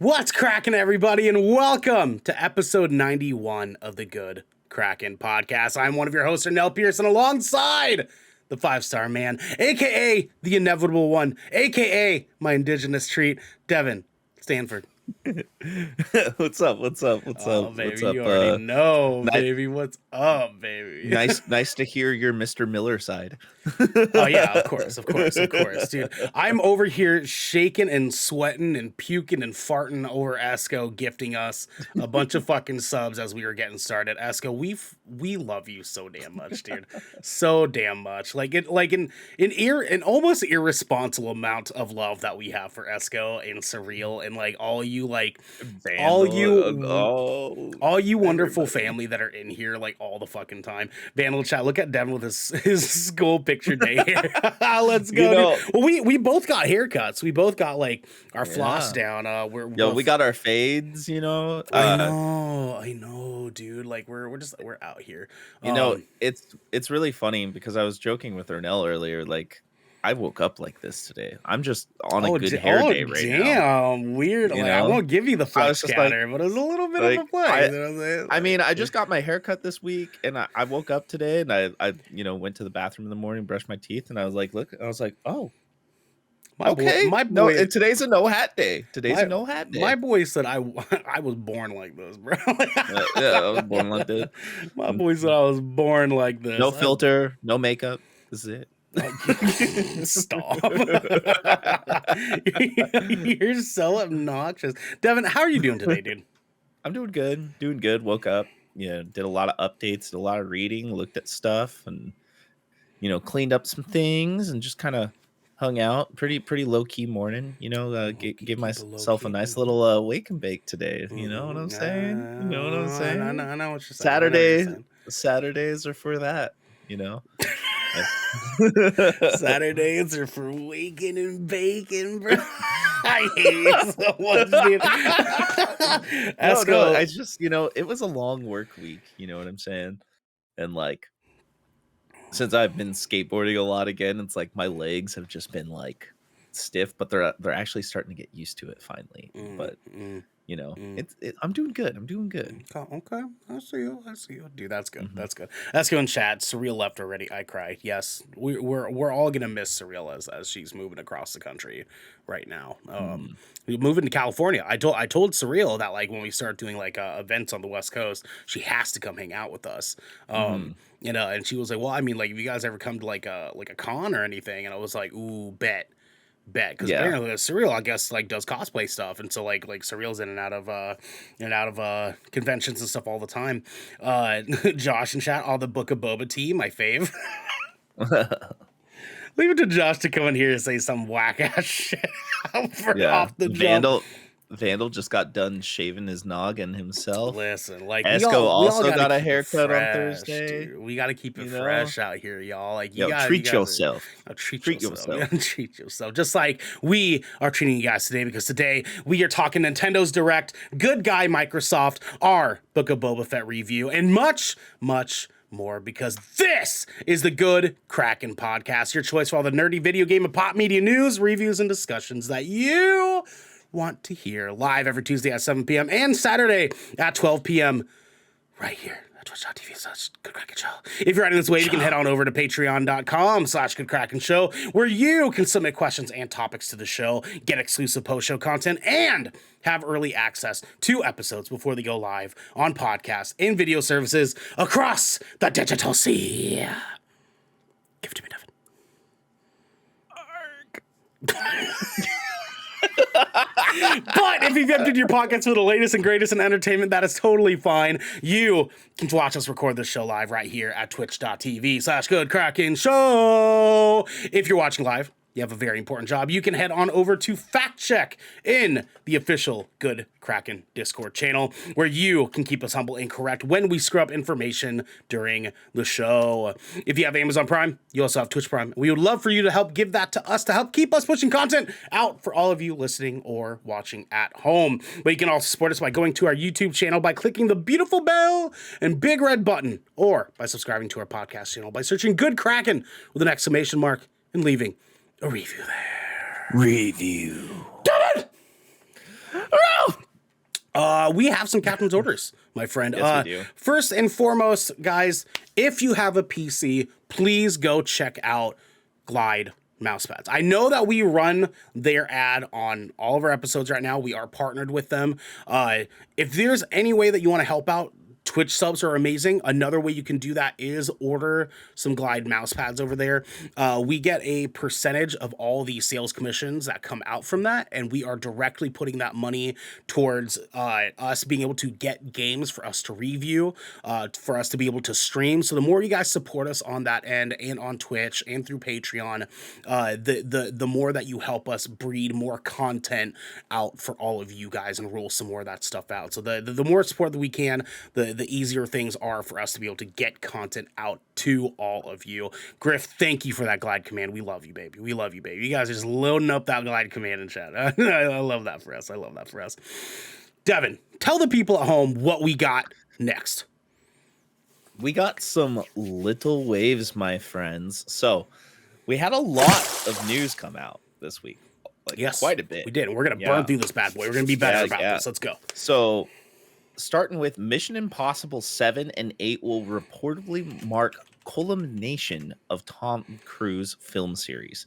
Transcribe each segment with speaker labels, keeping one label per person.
Speaker 1: What's cracking, everybody, and welcome to episode 91 of the Good Kraken podcast. I'm one of your hosts, Ernell Pearson, alongside the 5-star man, a.k.a. the inevitable one, a.k.a. my indigenous treat, Devin Stanford.
Speaker 2: What's up?
Speaker 1: Baby,
Speaker 2: What's up?
Speaker 1: you already know, baby. What's up, baby?
Speaker 2: Nice to hear your Mr. Miller side.
Speaker 1: Oh yeah, of course, dude. I'm over here shaking and sweating and puking and farting over Esco gifting us a bunch of fucking subs as we were getting started. Esco, we love you so damn much, dude. So damn much. Like an almost irresponsible amount of love that we have for Esco and Surreal and like all you wonderful family that are in here like all the fucking time. Vandal chat. Look at Devin with his school picture day here. Let's go. Well, we both got haircuts. We both got like our floss down.
Speaker 2: We got our fades.
Speaker 1: I know, dude. Like we're out here.
Speaker 2: It's really funny because I was joking with Ernell earlier. Like, I woke up like this today. I'm just on a good hair day right now.
Speaker 1: Damn, weird. I won't give you the flex counter, but it was a little bit of a play.
Speaker 2: I just got my hair cut this week, and I woke up today, and I went to the bathroom in the morning, brushed my teeth, and I was like, oh. Today's a no hat day.
Speaker 1: My boy said I was born like this, bro.
Speaker 2: I was born like this.
Speaker 1: My boy said I was born like this.
Speaker 2: No filter, no makeup. This is it.
Speaker 1: Stop. You're so obnoxious. Devin, how are you doing today, dude?
Speaker 2: I'm doing good. Woke up, did a lot of updates, did a lot of reading, looked at stuff, and cleaned up some things and just kind of hung out. Pretty low-key morning, gave myself a nice little wake and bake today. You know what I'm saying? I know what you're saying. Saturdays are for that,
Speaker 1: Saturdays are for waking and baking, bro. I hate you so much, dude.
Speaker 2: No, I just, it was a long work week, you know what I'm saying? And like, since I've been skateboarding a lot again, it's like my legs have just been like stiff, but they're actually starting to get used to it finally. I'm doing good.
Speaker 1: Okay. I see you. Dude, that's good. That's good. Let's go in chat. Surreal left already. I cried. Yes, we're all gonna miss Surreal as she's moving across the country right now. Moving to California. I told Surreal that like when we start doing like events on the West Coast, she has to come hang out with us. And she was like, well, I mean, like if you guys ever come to like a con or anything, and I was like, ooh, bet because apparently Surreal, I guess, like does cosplay stuff, and so like Surreal's in and out of conventions and stuff all the time. Josh and chat, all the Book of Boba tea, my fave. Leave it to Josh to come in here and say some whack ass shit off the jump.
Speaker 2: Vandal just got done shaving his noggin himself.
Speaker 1: Listen, like
Speaker 2: Esco also got a haircut on Thursday.
Speaker 1: Dude. We got to keep it fresh out here, y'all. Like,
Speaker 2: treat yourself.
Speaker 1: Treat yourself. Just like we are treating you guys today, because today we are talking Nintendo's Direct, Good Guy Microsoft, our Book of Boba Fett review, and much, much more, because this is the Good Kraken podcast, your choice for all the nerdy video game and pop media news, reviews, and discussions that you want to hear, live every Tuesday at 7 p.m. and Saturday at 12 p.m. right here at twitch.tv/Good Kraken Show. If you're riding this wave, you can head on over to patreon.com/Good Kraken Show, where you can submit questions and topics to the show, get exclusive post-show content, and have early access to episodes before they go live on podcasts and video services across the digital sea. Give it to me, Devin. But if you've emptied your pockets for the latest and greatest in entertainment, that is totally fine. You can watch us record this show live right here at twitch.tv/Good Kraken Show. If you're watching live, you have a very important job. You can head on over to Fact Check in the official Good Kraken Discord channel, where you can keep us humble and correct when we screw up information during the show. If you have Amazon Prime, you also have Twitch Prime. We would love for you to help give that to us to help keep us pushing content out for all of you listening or watching at home. But you can also support us by going to our YouTube channel by clicking the beautiful bell and big red button, or by subscribing to our podcast channel by searching Good Kraken with an exclamation mark and leaving a review there.
Speaker 2: Review.
Speaker 1: Damn it!
Speaker 2: Ralph!
Speaker 1: We have some captain's orders, my friend.
Speaker 2: Yes, we do.
Speaker 1: First and foremost, guys, if you have a PC, please go check out Glide Mousepads. I know that we run their ad on all of our episodes right now. We are partnered with them. If there's any way that you want to help out, Twitch subs are amazing. Another way you can do that is order some Glide mouse pads over there. We get a percentage of all the sales commissions that come out from that, and we are directly putting that money towards us being able to get games for us to review, for us to be able to stream. So the more you guys support us on that end and on Twitch and through Patreon, the more that you help us breed more content out for all of you guys and roll some more of that stuff out. So the more support that we can, the easier things are for us to be able to get content out to all of you. Griff, thank you for that glide command. We love you, baby. We love you, baby. You guys are just loading up that glide command in chat. I love that for us. I love that for us. Devin, tell the people at home what we got next.
Speaker 2: We got some little waves, my friends. So we had a lot of news come out this week. Like,
Speaker 1: yes,
Speaker 2: quite a bit.
Speaker 1: We did. We're going to burn through this bad boy. We're going to be better about this. Let's go.
Speaker 2: So starting with Mission Impossible 7 and 8 will reportedly mark culmination of Tom Cruise film series.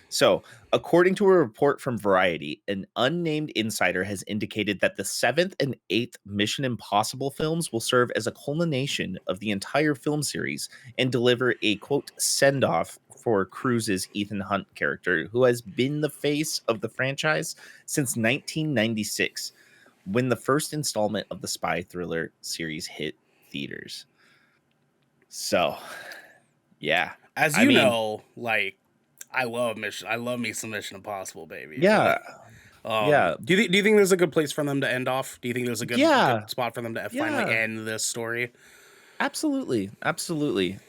Speaker 2: So, according to a report from Variety, an unnamed insider has indicated that the 7th and 8th Mission Impossible films will serve as a culmination of the entire film series and deliver a, quote, send-off for Cruise's Ethan Hunt character, who has been the face of the franchise since 1996, when the first installment of the spy thriller series hit theaters. So, yeah.
Speaker 1: As you know, like, I love me some Mission Impossible, baby.
Speaker 2: Yeah.
Speaker 1: Yeah. Do you think there's a good place for them to end off? Do you think there's a good spot for them to finally end this story?
Speaker 2: Absolutely.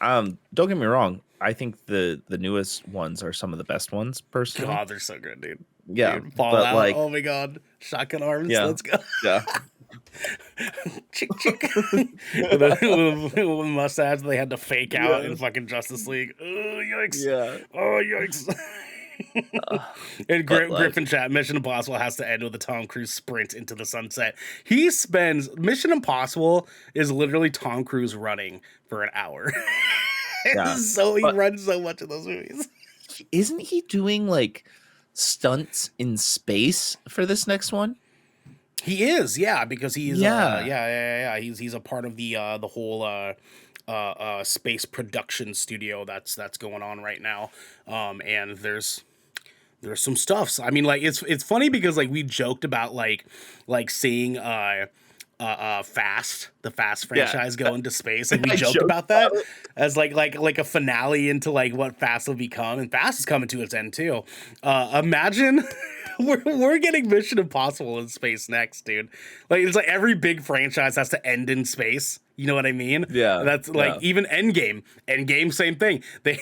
Speaker 2: Don't get me wrong. I think the newest ones are some of the best ones, personally.
Speaker 1: God, they're so good, dude.
Speaker 2: Yeah.
Speaker 1: Dude, Fallout. Like, oh my God. Shotgun arms.
Speaker 2: Yeah.
Speaker 1: Let's go.
Speaker 2: Yeah.
Speaker 1: Chick. with mustache they had to fake out in fucking Justice League. Oh, yikes.
Speaker 2: Yeah.
Speaker 1: Oh, yikes. And Griffin chat, Mission Impossible has to end with a Tom Cruise sprint into the sunset. Mission Impossible is literally Tom Cruise running for an hour.
Speaker 2: Yeah.
Speaker 1: He runs so much in those movies.
Speaker 2: Isn't he doing like stunts in space for this next one?
Speaker 1: He is, yeah, because he's he's a part of the whole space production studio that's going on right now. And there's some stuff. I mean, like it's funny because like we joked about like seeing the Fast franchise go into space. Like we joked about that as like a finale into like what Fast will become, and Fast is coming to its end too. Imagine we're getting Mission Impossible in space next, dude. Like it's like every big franchise has to end in space. You know what I mean?
Speaker 2: Yeah.
Speaker 1: That's like even Endgame. Endgame, same thing. They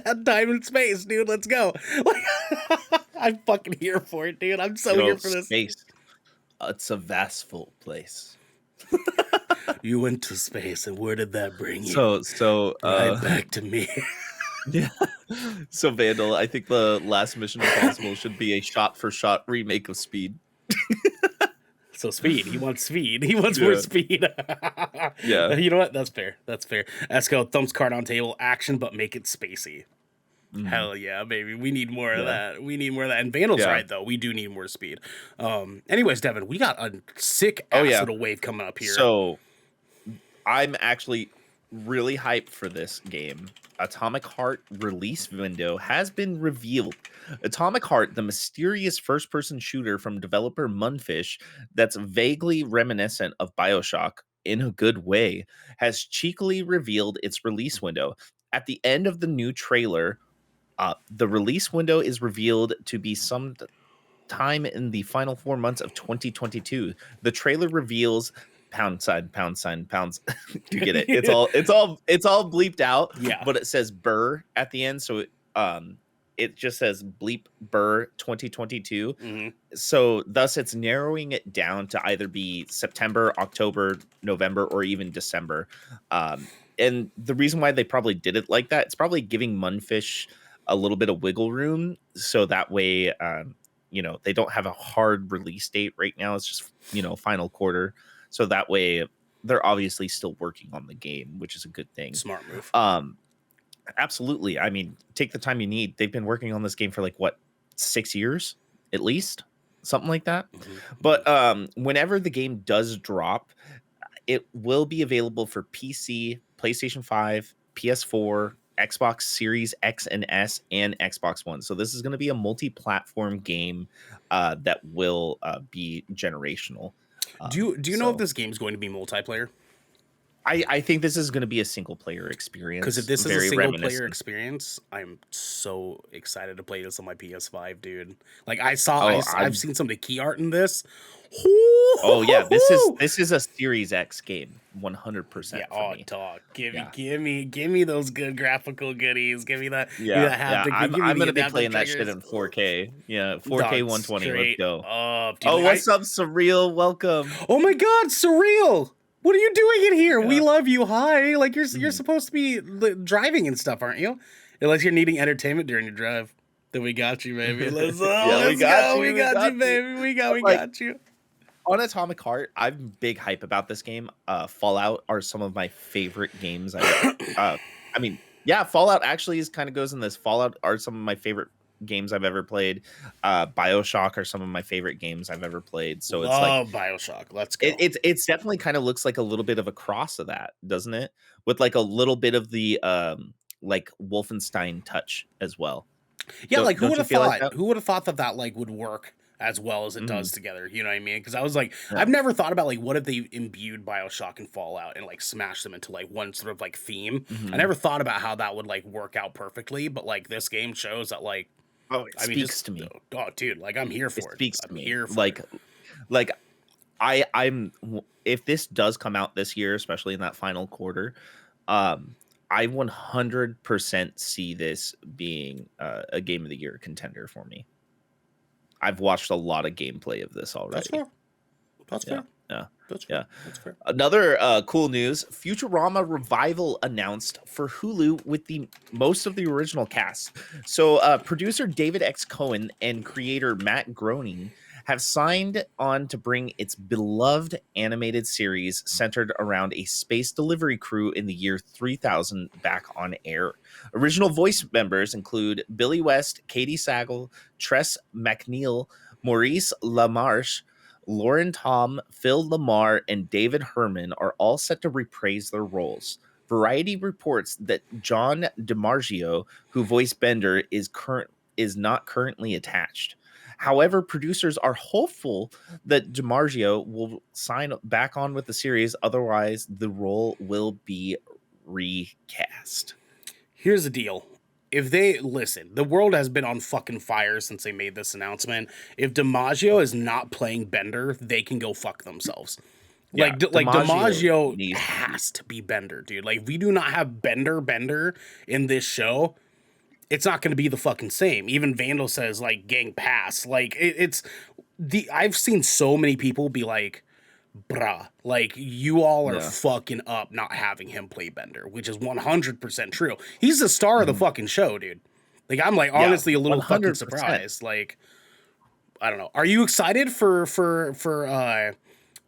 Speaker 1: had time in space, dude. Let's go. Like, I'm fucking here for it, dude. I'm so here for this.
Speaker 2: Space. It's a vastful place.
Speaker 1: You went to space, and where did that bring you?
Speaker 2: So
Speaker 1: right back to me.
Speaker 2: Yeah. So Vandal, I think the last Mission Impossible should be a shot-for-shot remake of Speed.
Speaker 1: So Speed. He wants Speed. He wants more Speed.
Speaker 2: Yeah.
Speaker 1: You know what? That's fair. Esco, thumbs card on table. Action, but make it spacey. Hell yeah, baby. We need more of that. And Vandal's right, though. We do need more Speed. Anyways, Devin, we got a sick ass little wave coming up here.
Speaker 2: So I'm actually really hyped for this game. Atomic Heart release window has been revealed. Atomic Heart, the mysterious first-person shooter from developer Munfish that's vaguely reminiscent of BioShock in a good way, has cheekily revealed its release window. At the end of the new trailer, the release window is revealed to be some time in the final 4 months of 2022. The trailer reveals pound sign. You get it? It's all bleeped out.
Speaker 1: Yeah.
Speaker 2: But it says Burr at the end, so it just says bleep Burr 2022.
Speaker 1: Mm-hmm.
Speaker 2: So thus it's narrowing it down to either be September, October, November, or even December. And the reason why they probably did it like that, it's probably giving Munfish a little bit of wiggle room, so that way they don't have a hard release date right now. It's just, final quarter. So that way they're obviously still working on the game, which is a good thing.
Speaker 1: Smart move.
Speaker 2: Absolutely. I mean, take the time you need. They've been working on this game for 6 years at least, something like that. But whenever the game does drop, it will be available for PC, PlayStation 5, PS4, Xbox Series X and S, and Xbox One. So this is going to be a multi-platform game that will be generational.
Speaker 1: Do you know if this game's going to be multiplayer?
Speaker 2: I think this is going to be a single player experience.
Speaker 1: Because if this is a single player experience, I'm so excited to play this on my PS5, dude. I've seen some of the key art in this.
Speaker 2: Oh yeah, this is a Series X game, 100%.
Speaker 1: Yeah,
Speaker 2: for me.
Speaker 1: Dog, give me those good graphical goodies. Give me that.
Speaker 2: I'm gonna be playing that shit in 4K. Yeah, 4K 120. Let's go.
Speaker 1: Dude,
Speaker 2: what's up, Surreal? Welcome.
Speaker 1: Oh my God, Surreal! What are you doing in here? Yeah. We love you. Hi. You're supposed to be driving and stuff, aren't you? Unless you're needing entertainment during your drive. Then we got you, baby. Let's go. We got you, baby. We got you.
Speaker 2: On Atomic Heart, I'm big hype about this game. Fallout are some of my favorite games. Fallout actually goes in this. Fallout are some of my favorite games I've ever played. BioShock are some of my favorite games I've ever played. So it's
Speaker 1: BioShock. Let's go.
Speaker 2: It's definitely kind of looks like a little bit of a cross of that, doesn't it? With a little bit of the Wolfenstein touch as well.
Speaker 1: Yeah, who would have thought? Who would have thought that would work as well as it does together? You know what I mean? Because I was I've never thought about what if they imbued BioShock and Fallout and smash them into one sort of theme. I never thought about how that would work out perfectly. But this game shows that
Speaker 2: it speaks to me.
Speaker 1: Oh, dude, I'm here for it.
Speaker 2: Speaks to me.
Speaker 1: Here for it.
Speaker 2: I'm if this does come out this year, especially in that final quarter, I 100% see this being a game of the year contender for me. I've watched a lot of gameplay of this already.
Speaker 1: That's fair.
Speaker 2: Yeah.
Speaker 1: That's fair.
Speaker 2: Another cool news: Futurama revival announced for Hulu with most of the original cast. So, producer David X. Cohen and creator Matt Groening have signed on to bring its beloved animated series centered around a space delivery crew in the year 3000 back on air. Original voice members include Billy West, Katie Sagal, Tress MacNeil, Maurice LaMarche, Lauren Tom, Phil Lamar, and David Herman are all set to reprise their roles. Variety reports that John DiMaggio, who voiced Bender, is not currently attached. However, producers are hopeful that DiMaggio will sign back on with the series. Otherwise, the role will be recast.
Speaker 1: Here's the deal. If they listen, the world has been on fucking fire since they made this announcement. If DiMaggio is not playing Bender, they can go fuck themselves. Yeah, DiMaggio has to be Bender, dude. If we do not have Bender in this show, it's not going to be the fucking same. Even Vandal says gang pass. I've seen so many people be bruh, you all are fucking up not having him play Bender, which is 100% true. He's the star of the fucking show, dude. I'm honestly a little 100%. Fucking surprised. I don't know. Are you excited for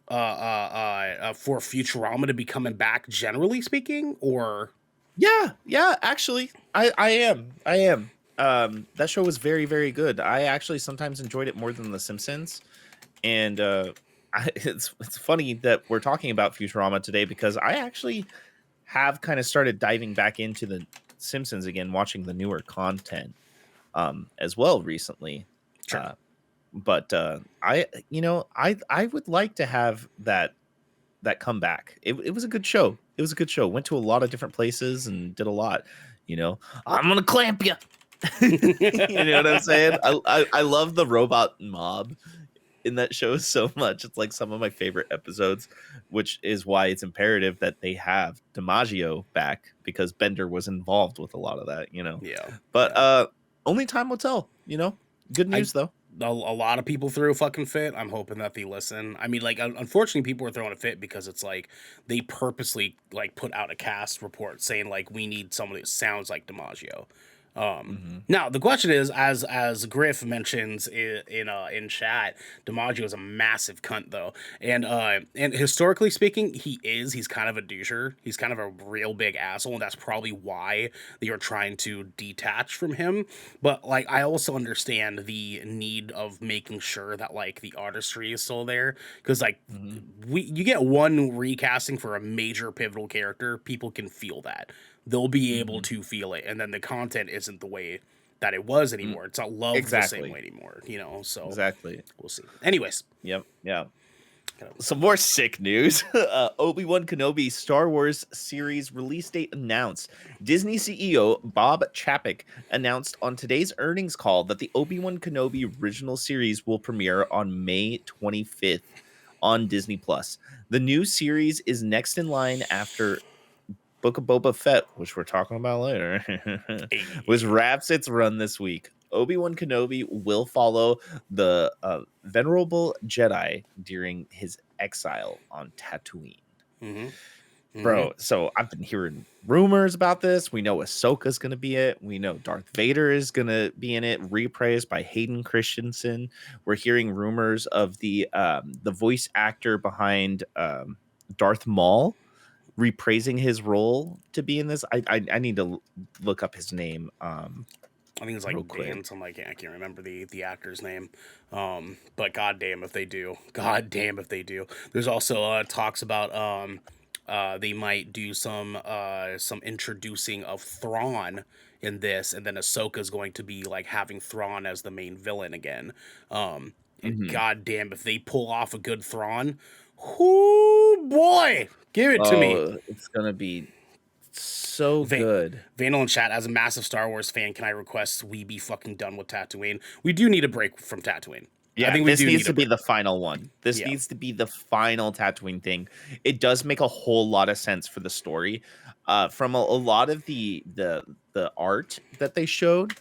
Speaker 1: Futurama to be coming back, generally speaking, or?
Speaker 2: Yeah, actually, I am. That show was very, very good. I actually sometimes enjoyed it more than The Simpsons, and it's funny that we're talking about Futurama today because I actually have kind of started diving back into The Simpsons again, watching the newer content as well recently.
Speaker 1: Sure.
Speaker 2: But I would like to have that comeback. It was a good show. It was a good show. Went to a lot of different places and did a lot. I'm gonna clamp you. You know what I'm saying? I love the robot mob in that show so much. It's some of my favorite episodes, which is why it's imperative that they have DiMaggio back because Bender was involved with a lot of that.
Speaker 1: Yeah.
Speaker 2: But only time will tell. Good news though.
Speaker 1: A lot of people threw a fucking fit. I'm hoping that they listen. I mean, unfortunately, people are throwing a fit because it's they purposely put out a cast report saying we need someone that sounds like DiMaggio. Now the question is, as Griff mentions in chat, DiMaggio is a massive cunt though, and historically speaking, he's kind of a doucher. He's kind of a real big asshole, and that's probably why they are trying to detach from him. But like, I also understand the need of making sure that like the artistry is still there, because like you get one recasting for a major pivotal character, people can feel that. They'll be able to feel it, and then the content isn't the way that it was anymore. It's not loved the same way anymore, you know. So
Speaker 2: Exactly.
Speaker 1: we'll see. Anyways,
Speaker 2: Yep. Yeah. Some more sick news. Obi-Wan Kenobi Star Wars series release date announced. Disney CEO Bob Chapek announced on today's earnings call that the Obi-Wan Kenobi original series will premiere on May 25th on Disney Plus. The new series is next in line after Book of Boba Fett, which we're talking about later, was wraps its run this week. Obi-Wan Kenobi will follow the venerable Jedi during his exile on Tatooine. Bro, so I've been hearing rumors about this. We know Ahsoka's going to be it. We know Darth Vader is going to be in it, reprised by Hayden Christensen. We're hearing rumors of the voice actor behind Darth Maul reprising his role to be in this. I need to look up his name.
Speaker 1: I think it's like Dan. Something like I can't remember the actor's name. But goddamn if they do. Goddamn if they do. There's also talks about they might do some introducing of Thrawn in this, and then Ahsoka's going to be like having Thrawn as the main villain again. And goddamn if they pull off a good Thrawn. Whoo boy, give it to me.
Speaker 2: It's gonna be so good.
Speaker 1: Vandal in chat, as a massive Star Wars fan, can I request we be fucking done with Tatooine? We do need a break from Tatooine.
Speaker 2: Yeah, I think this needs to be the final one. This needs to be the final Tatooine thing. It does make a whole lot of sense for the story. From a lot of the art that they showed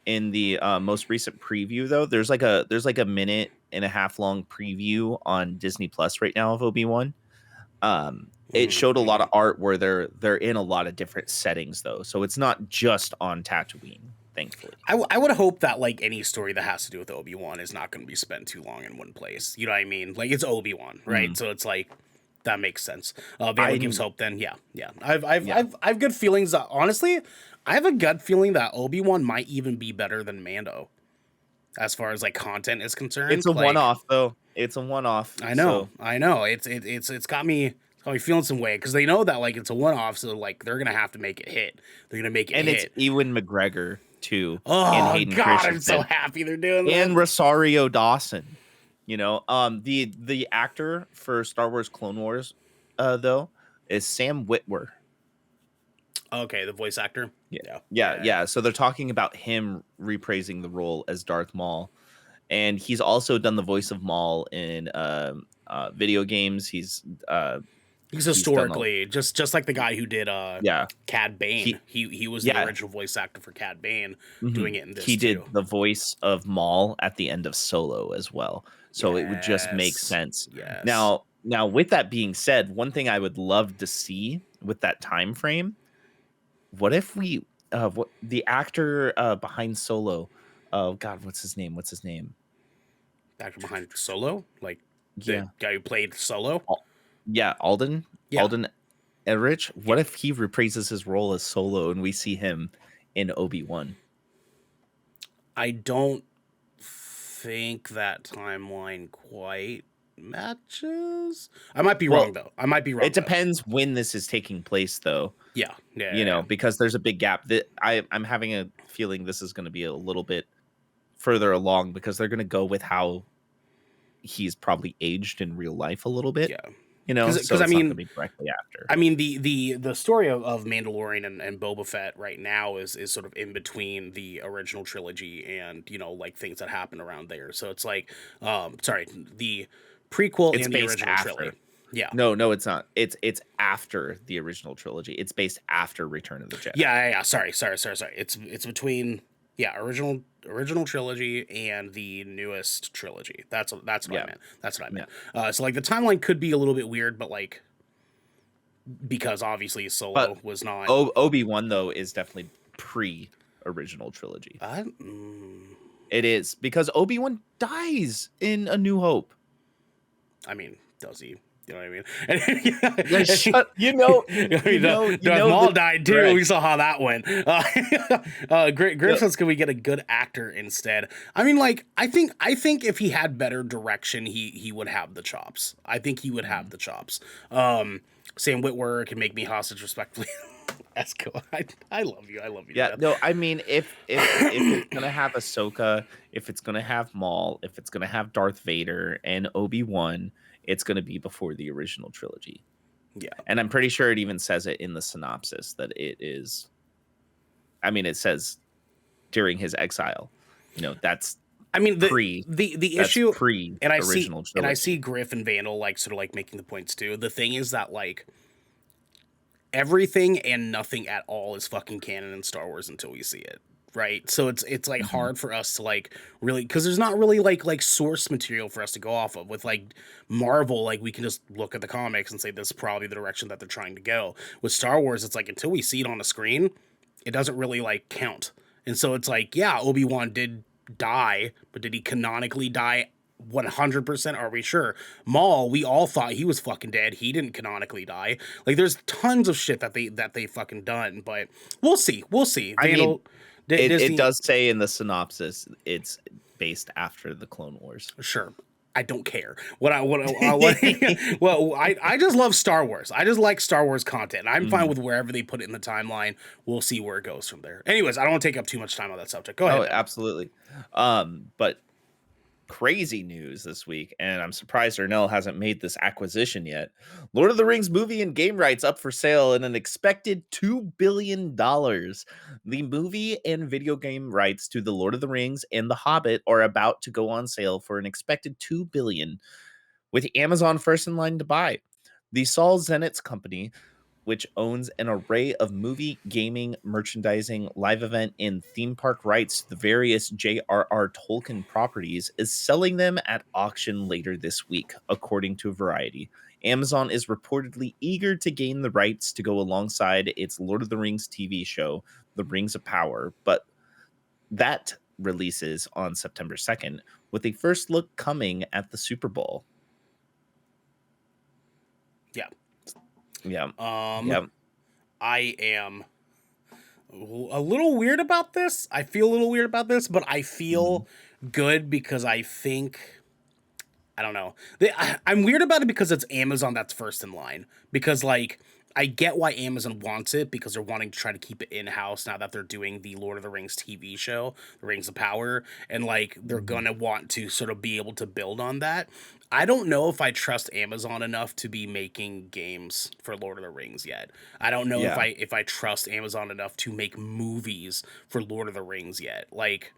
Speaker 2: in the most recent preview, though, there's like a minute and a half long preview on Disney Plus right now of Obi-Wan. It showed a lot of art where they're in a lot of different settings, though, so it's not just on Tatooine. Thankfully,
Speaker 1: I would hope that like any story that has to do with Obi-Wan is not going to be spent too long in one place. You know what I mean? Like, it's Obi-Wan, right? So it's like that makes sense. Vandal gives hope. Then yeah. I've good feelings. Honestly, I have a gut feeling that Obi-Wan might even be better than Mando, as far as like content is concerned.
Speaker 2: It's a one-off, though. It's a one-off.
Speaker 1: I know. It's got me feeling some way, because they know that like it's a one-off, so like they're gonna have to make it hit. They're gonna make it
Speaker 2: and
Speaker 1: hit.
Speaker 2: It's Ewan McGregor too.
Speaker 1: Oh God, I'm so happy they're doing that.
Speaker 2: And Rosario Dawson. You know, the actor for Star Wars Clone Wars, though, is Sam Witwer.
Speaker 1: Okay, the voice actor.
Speaker 2: Yeah. So they're talking about him reprising the role as Darth Maul, and he's also done the voice of Maul in video games. He's
Speaker 1: historically just like the guy who did Cad Bane. He was the original voice actor for Cad Bane, doing it in this.
Speaker 2: He did the voice of Maul at the end of Solo as well. So it would just make sense.
Speaker 1: Yes.
Speaker 2: Now, with that being said, one thing I would love to see with that time frame, what if we what the actor behind Solo, oh God, what's his name?
Speaker 1: The actor behind Solo? Like the guy who played Solo?
Speaker 2: Alden Ehrenreich. What if he reprises his role as Solo and we see him in Obi-Wan?
Speaker 1: I don't think that timeline quite matches. I might be wrong, though.
Speaker 2: It depends when this is taking place, though.
Speaker 1: Yeah.
Speaker 2: You know, because there's a big gap. That I'm having a feeling this is going to be a little bit further along, because they're going to go with how he's probably aged in real life a little bit.
Speaker 1: Yeah.
Speaker 2: You know,
Speaker 1: because I mean,
Speaker 2: directly after.
Speaker 1: I mean, the story of Mandalorian and Boba Fett right now is sort of in between the original trilogy and, you know, like things that happen around there. So it's like, the prequel and the original trilogy. Yeah.
Speaker 2: No, it's not. It's after the original trilogy. It's based after Return of the Jedi.
Speaker 1: Yeah. Sorry. It's between original trilogy and the newest trilogy. That's what I meant. That's what I meant. So like the timeline could be a little bit weird, but like, because obviously Solo was not.
Speaker 2: Obi-Wan though is definitely pre original trilogy.
Speaker 1: I,
Speaker 2: It is, because Obi-Wan dies in A New Hope.
Speaker 1: I mean, does he? You know what I
Speaker 2: Yeah,
Speaker 1: mean? Darth Maul died too.
Speaker 2: correct.
Speaker 1: We saw how that went. Griff says, "Can we get a good actor instead?" I mean, like, I think if he had better direction, he would have the chops. I think he would have the chops. Sam Witwer can make me hostage respectfully. That's cool. I love you. I love you.
Speaker 2: Yeah,
Speaker 1: Dad.
Speaker 2: no, I mean, if it's gonna have Ahsoka, if it's gonna have Maul, if it's gonna have Darth Vader and Obi-Wan, it's gonna be before the original trilogy.
Speaker 1: Yeah,
Speaker 2: And I'm pretty sure it even says it in the synopsis that it is. I mean, it says during his exile. That's
Speaker 1: I mean
Speaker 2: pre.
Speaker 1: the
Speaker 2: That's
Speaker 1: issue,
Speaker 2: pre
Speaker 1: and
Speaker 2: original trilogy.
Speaker 1: I see Griff and Vandal like sort of like making the points too. The thing is that like everything and nothing at all is fucking canon in Star Wars until we see it, right? So it's like hard for us to like really, because there's not really like source material for us to go off of. With like Marvel, like we can just look at the comics and say this is probably the direction that they're trying to go. With Star Wars, it's like until we see it on the screen, it doesn't really like count. And so it's like, yeah, Obi-Wan did die, but did he canonically die 100%? Are we sure? Maul, we all thought he was fucking dead. He didn't canonically die. Like, there's tons of shit that they fucking done, but we'll see. Vandal,
Speaker 2: it does say in the synopsis it's based after the Clone Wars.
Speaker 1: Sure. I don't care. Well, I just love Star Wars. I just like Star Wars content. I'm fine with wherever they put it in the timeline. We'll see where it goes from there. Anyways, I don't want to take up too much time on that subject. Go ahead.
Speaker 2: Oh, absolutely. But crazy news this week, and I'm surprised Ernell hasn't made this acquisition yet. Lord of the Rings movie and game rights up for sale in an expected $2 billion. The movie and video game rights to The Lord of the Rings and The Hobbit are about to go on sale for an expected $2 billion, with Amazon first in line to buy. The Saul Zenitz company, which owns an array of movie, gaming, merchandising, live event, and theme park rights to the various J.R.R. Tolkien properties, is selling them at auction later this week, according to Variety. Amazon is reportedly eager to gain the rights to go alongside its Lord of the Rings TV show, The Rings of Power, but that releases on September 2nd, with a first look coming at the Super Bowl.
Speaker 1: Yeah.
Speaker 2: Yeah.
Speaker 1: I am a little weird about this. I feel a little weird about this, but I feel good because I think, I don't know. I'm weird about it because it's Amazon that's first in line. Because like, I get why Amazon wants it, because they're wanting to try to keep it in-house now that they're doing the Lord of the Rings TV show, The Rings of Power, and like they're gonna want to sort of be able to build on that. I don't know if I trust Amazon enough to be making games for Lord of the Rings yet. I don't know if I trust Amazon enough to make movies for Lord of the Rings yet. Like,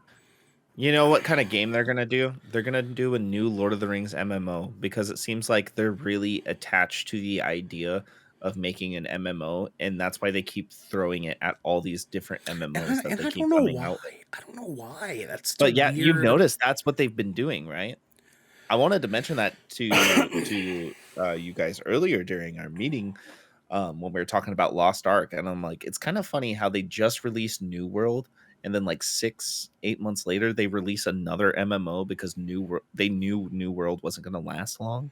Speaker 2: you know what kind of game they're going to do? They're going to do a new Lord of the Rings MMO, because it seems like they're really attached to the idea of making an MMO, and that's why they keep throwing it at all these different MMOs that they keep coming out.
Speaker 1: I don't know why. That's
Speaker 2: but yeah,
Speaker 1: weird.
Speaker 2: You've noticed that's what they've been doing, right? I wanted to mention that to you guys earlier during our meeting, when we were talking about Lost Ark, and I'm like, it's kind of funny how they just released New World, and then like 6-8 months later they release another MMO because they knew New World wasn't going to last long.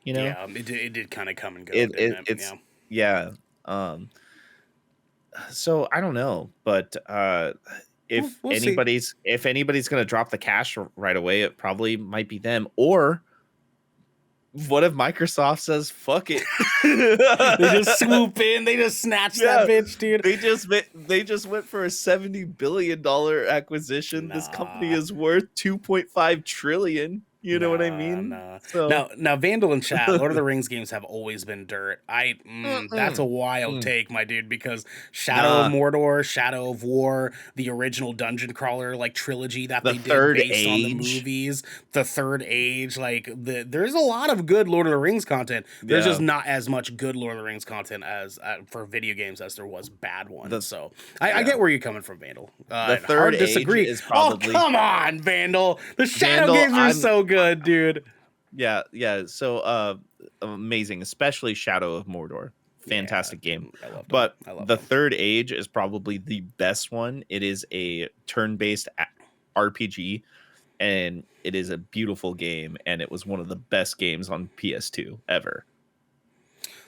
Speaker 1: Yeah, it did kind of come and go.
Speaker 2: Yeah. So I don't know, but if
Speaker 1: we'll
Speaker 2: anybody's going to drop the cash right away, it probably might be them. Or what if Microsoft says fuck it?
Speaker 1: They just swoop in, they just snatch that bitch, dude.
Speaker 2: They just went for a $70 billion acquisition. This company is worth 2.5 trillion. You know what I mean?
Speaker 1: So now Vandal and chat, Lord of the Rings games have always been dirt. That's a wild take, my dude, because Shadow of Mordor, Shadow of War, the original dungeon crawler like trilogy that they did based on the movies, the Third Age, like there's a lot of good Lord of the Rings content. There's just not as much good Lord of the Rings content as for video games as there was bad ones. I get where you're coming from, Vandal.
Speaker 2: The Third Age is probably.
Speaker 1: Oh, come on, Vandal. The Shadow games are so good, dude.
Speaker 2: Yeah. So amazing, especially Shadow of Mordor. Fantastic
Speaker 1: Yeah,
Speaker 2: game.
Speaker 1: dude, I loved them.
Speaker 2: But
Speaker 1: I loved
Speaker 2: the
Speaker 1: them.
Speaker 2: Third Age is probably the best one. It is a turn-based RPG, and it is a beautiful game, and it was one of the best games on PS2 ever.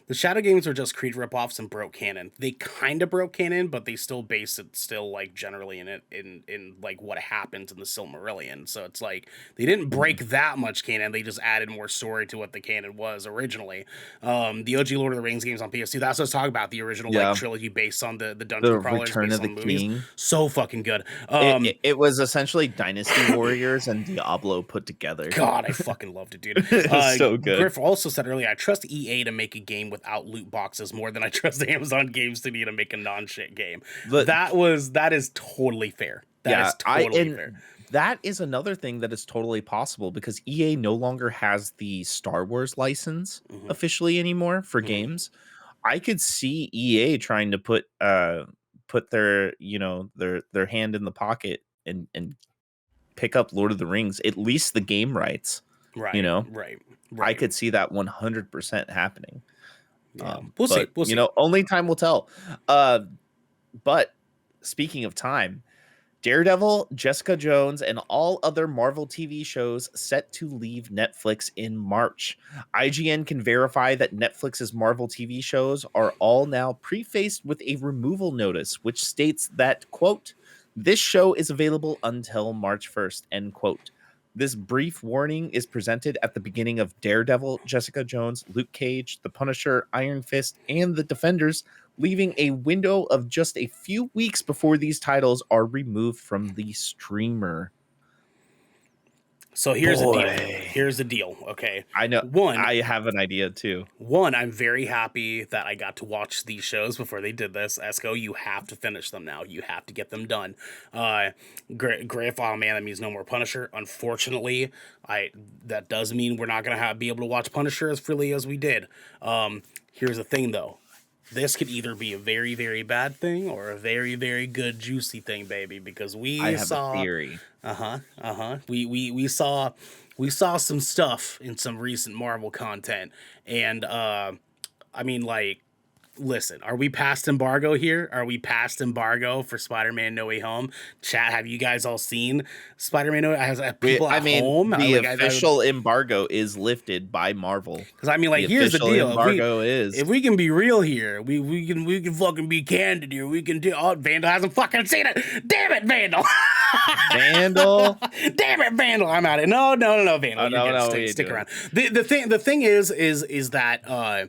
Speaker 1: The Shadow games are just Creed ripoffs and broke canon. They kind of broke canon, but they still base it still like generally in it in like what happens in the Silmarillion. So it's like they didn't break that much canon. They just added more story to what the canon was originally. The OG Lord of the Rings games on PS2. That's what I was talking about. The original like
Speaker 2: Yeah,
Speaker 1: trilogy based on the
Speaker 2: the
Speaker 1: dungeon crawlers
Speaker 2: Return
Speaker 1: based
Speaker 2: of
Speaker 1: on
Speaker 2: the
Speaker 1: the movies.
Speaker 2: King.
Speaker 1: So fucking good.
Speaker 2: It was essentially Dynasty Warriors and Diablo put together.
Speaker 1: God, I fucking loved it, dude.
Speaker 2: It's so good.
Speaker 1: Griff also said earlier, I trust EA to make a game without loot boxes more than I trust Amazon Game Studio to make a non-shit game.
Speaker 2: But
Speaker 1: that is totally fair. That is totally fair.
Speaker 2: That is another thing that is totally possible because EA no longer has the Star Wars license officially anymore for games. I could see EA trying to put their their hand in the pocket and pick up Lord of the Rings, at least the game rights.
Speaker 1: Right. Right.
Speaker 2: I could see that 100% happening.
Speaker 1: Yeah. We'll see.
Speaker 2: Only time will tell. But speaking of time, Daredevil, Jessica Jones, and all other Marvel TV shows set to leave Netflix in March. IGN can verify that Netflix's Marvel TV shows are all now prefaced with a removal notice, which states that, quote, this show is available until March 1st, end quote. This brief warning is presented at the beginning of Daredevil, Jessica Jones, Luke Cage, The Punisher, Iron Fist, and The Defenders, leaving a window of just a few weeks before these titles are removed from the streamer.
Speaker 1: So here's the deal. Here's the deal. Okay.
Speaker 2: I know. I have an idea too.
Speaker 1: One, I'm very happy that I got to watch these shows before they did this. Esco, you have to finish them now. You have to get them done. Griff, oh man, that means no more Punisher. Unfortunately, that does mean we're not gonna be able to watch Punisher as freely as we did. Here's the thing though. This could either be a very, very bad thing or a very, very good, juicy thing, baby. Because I have a theory. We saw some stuff in some recent Marvel content, and I mean, like, listen, are we past embargo here? Are we past embargo for Spider-Man No Way Home? Chat, have you guys all seen Spider-Man No Way Home? Have people at home?
Speaker 2: The official embargo is lifted by Marvel.
Speaker 1: Because I mean, like, here's the deal.
Speaker 2: If
Speaker 1: we can be real here, we can fucking be candid here. We can do. Oh, Vandal hasn't fucking seen it. Damn it, Vandal.
Speaker 2: Vandal.
Speaker 1: Damn it, Vandal. I'm at it. No, Vandal.
Speaker 2: No,
Speaker 1: stick around. The thing is that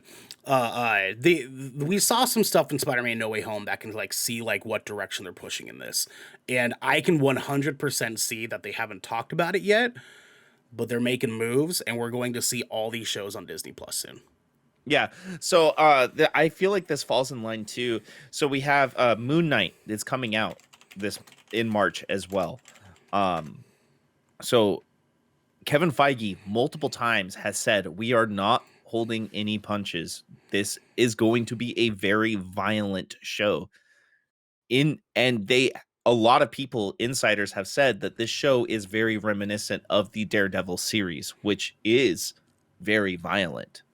Speaker 1: we saw some stuff in Spider-Man No Way Home that can like see like what direction they're pushing in this, and I can 100% see that they haven't talked about it yet, but they're making moves, and we're going to see all these shows on Disney Plus soon.
Speaker 2: Yeah, so I feel like this falls in line too. So we have Moon Knight that's coming out in March as well. So Kevin Feige multiple times has said we are not holding any punches. This is going to be a very violent show. A lot of people, insiders, have said that this show is very reminiscent of the Daredevil series, which is very violent.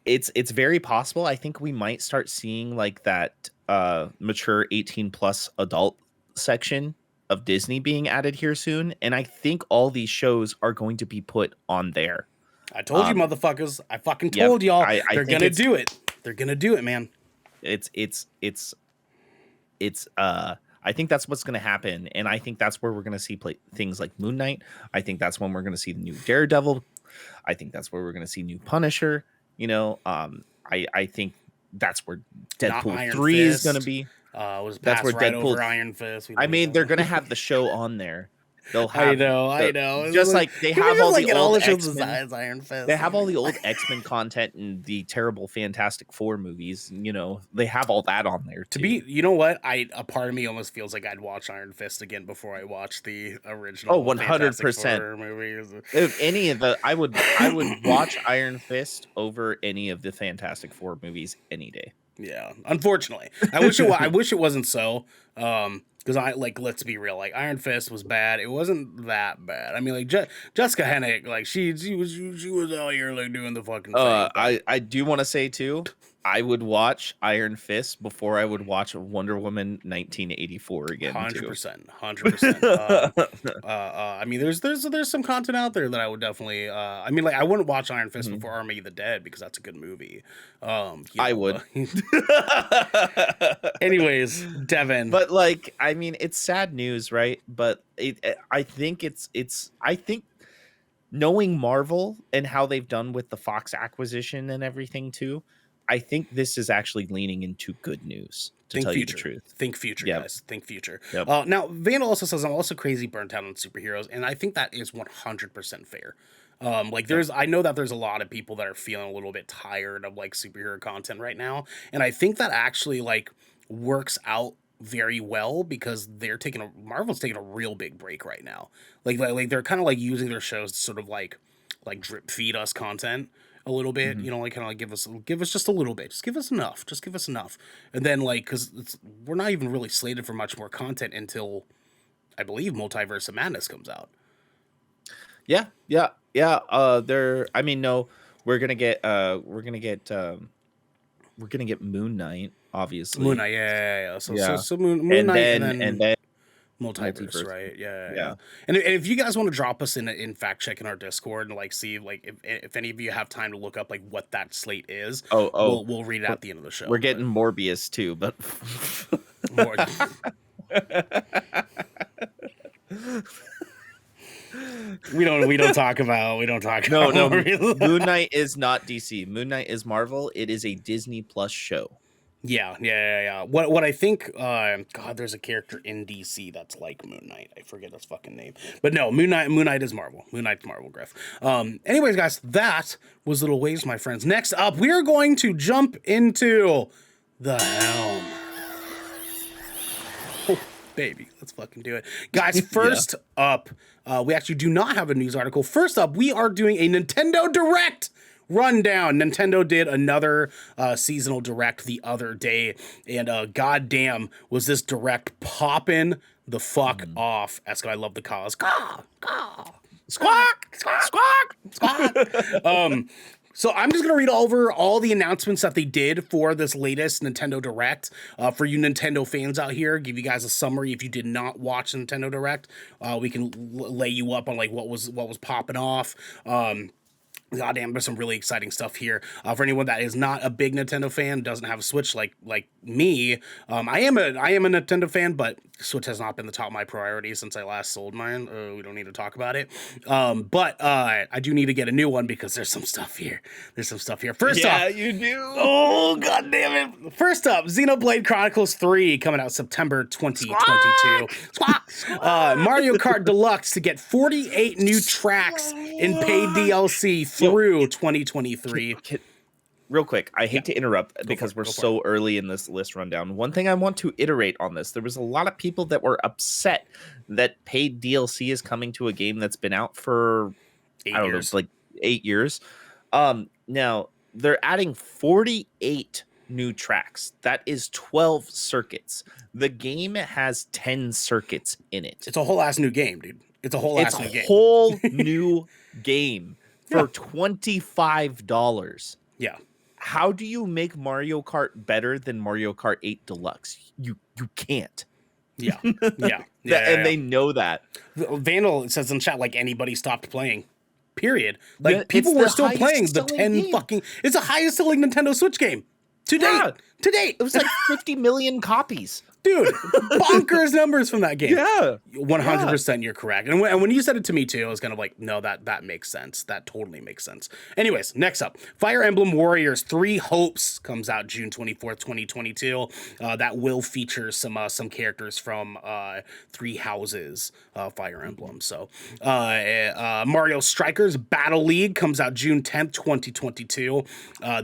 Speaker 2: It's very possible. I think we might start seeing like that mature 18 plus adult section of Disney being added here soon, and I think all these shows are going to be put on there.
Speaker 1: I told you, motherfuckers. I fucking told y'all. They're gonna do it. They're gonna do it, man.
Speaker 2: I think that's what's gonna happen, and I think that's where we're gonna see things like Moon Knight. I think that's when we're gonna see the new Daredevil. I think that's where we're gonna see new Punisher. I think that's where Deadpool 3 is gonna be.
Speaker 1: That's where Deadpool over Iron Fist.
Speaker 2: I mean, they're gonna have the show on there. They'll have.
Speaker 1: I know.
Speaker 2: Just like they have all the old
Speaker 1: X-Men. Iron Fist.
Speaker 2: They have all the old X-Men content and the terrible Fantastic Four movies. They have all that on there too.
Speaker 1: You know what? A part of me almost feels like I'd watch Iron Fist again before I watch the original.
Speaker 2: 100%.
Speaker 1: Movies.
Speaker 2: If any of the, I would watch Iron Fist over any of the Fantastic Four movies any day.
Speaker 1: Yeah, unfortunately, I wish it wasn't so. Because Because let's be real, like Iron Fist was bad. It wasn't that bad. I mean, like Jessica Hennick, like she was out here like doing the fucking thing. But
Speaker 2: I do want to say too, I would watch Iron Fist before I would watch Wonder Woman 1984 again too.
Speaker 1: 100%, 100%. I mean, there's some content out there that I would definitely. I mean, like I wouldn't watch Iron Fist before Army of the Dead because that's a good movie.
Speaker 2: I would.
Speaker 1: Anyways, Devin.
Speaker 2: But like, I mean, it's sad news, right? But I think I think knowing Marvel and how they've done with the Fox acquisition and everything too, I think this is actually leaning into good news. To tell you the truth,
Speaker 1: think future, guys. Think future.
Speaker 2: Yep.
Speaker 1: Now, Vandal also says I'm also crazy burnt out on superheroes, and I think that is 100% fair. I know that there's a lot of people that are feeling a little bit tired of like superhero content right now, and I think that actually like works out very well because Marvel's taking a real big break right now. Like they're kind of like using their shows to sort of like drip feed us content a little bit, you know, like kind of like give us just a little bit, just give us enough, and then like because we're not even really slated for much more content until I believe Multiverse of Madness comes out.
Speaker 2: Yeah. I mean, no, we're gonna get Moon Knight, obviously.
Speaker 1: Moon Knight, yeah. So Moon Knight, and then Multiverse, right? Yeah. And if you guys want to drop us in fact check in our Discord and like see like if any of you have time to look up like what that slate is, we'll read it at the end of the show.
Speaker 2: We're getting Morbius too, but
Speaker 1: we don't talk about
Speaker 2: no. Moon Knight is not DC. Moon Knight is Marvel. It is a Disney Plus show.
Speaker 1: Yeah. What I think, God, there's a character in DC that's like Moon Knight. I forget his fucking name, but no, Moon Knight is Marvel. Moon Knight's Marvel, Griff. Anyways, guys, that was Little Waves, my friends. Next up, we are going to jump into the Helm. Oh, baby, let's fucking do it, guys. First up, we actually do not have a news article. First up, we are doing a Nintendo Direct rundown. Nintendo did another seasonal direct the other day, and goddamn was this direct popping the fuck off. Esco, I love the calls. Caw, caw, squawk, squawk, squawk. So I'm just going to read over all the announcements that they did for this latest Nintendo Direct. For you Nintendo fans out here, give you guys a summary. If you did not watch Nintendo Direct, we can lay you up on like what was popping off. Goddamn, there's some really exciting stuff here. For anyone that is not a big Nintendo fan, doesn't have a Switch like me, I am a Nintendo fan, but Switch has not been the top of my priority since I last sold mine. We don't need to talk about it. But I do need to get a new one because there's some stuff here. First off,
Speaker 2: you do.
Speaker 1: Oh, god damn it. First up, Xenoblade Chronicles 3 coming out September 2022. Mario Kart Deluxe to get 48 new tracks in paid DLC through 2023.
Speaker 2: Real quick, I hate to interrupt because we're so early in this list rundown. One thing I want to iterate on this, there was a lot of people that were upset that paid DLC is coming to a game that's been out for 8 years. Now they're adding 48 new tracks. That is 12 circuits. The game has 10 circuits in it.
Speaker 1: It's a whole ass new game, dude. It's a whole
Speaker 2: new game for $25.
Speaker 1: Yeah.
Speaker 2: How do you make Mario Kart better than Mario Kart 8 Deluxe? You can't.
Speaker 1: Yeah.
Speaker 2: And they know that.
Speaker 1: Vandal says in chat like anybody stopped playing. Period. Like people were still playing the 10 fucking. It's the highest selling Nintendo Switch game to date. To date,
Speaker 2: it was like 50 million copies.
Speaker 1: Dude, bonkers numbers from that game.
Speaker 2: Yeah.
Speaker 1: 100% you're correct. And when you said it to me too, I was kind of like, no, that makes sense. That totally makes sense. Anyways, next up, Fire Emblem Warriors 3 Hopes comes out June 24th, 2022. That will feature some characters from Three Houses Fire Emblem. So Mario Strikers Battle League comes out June 10th, 2022.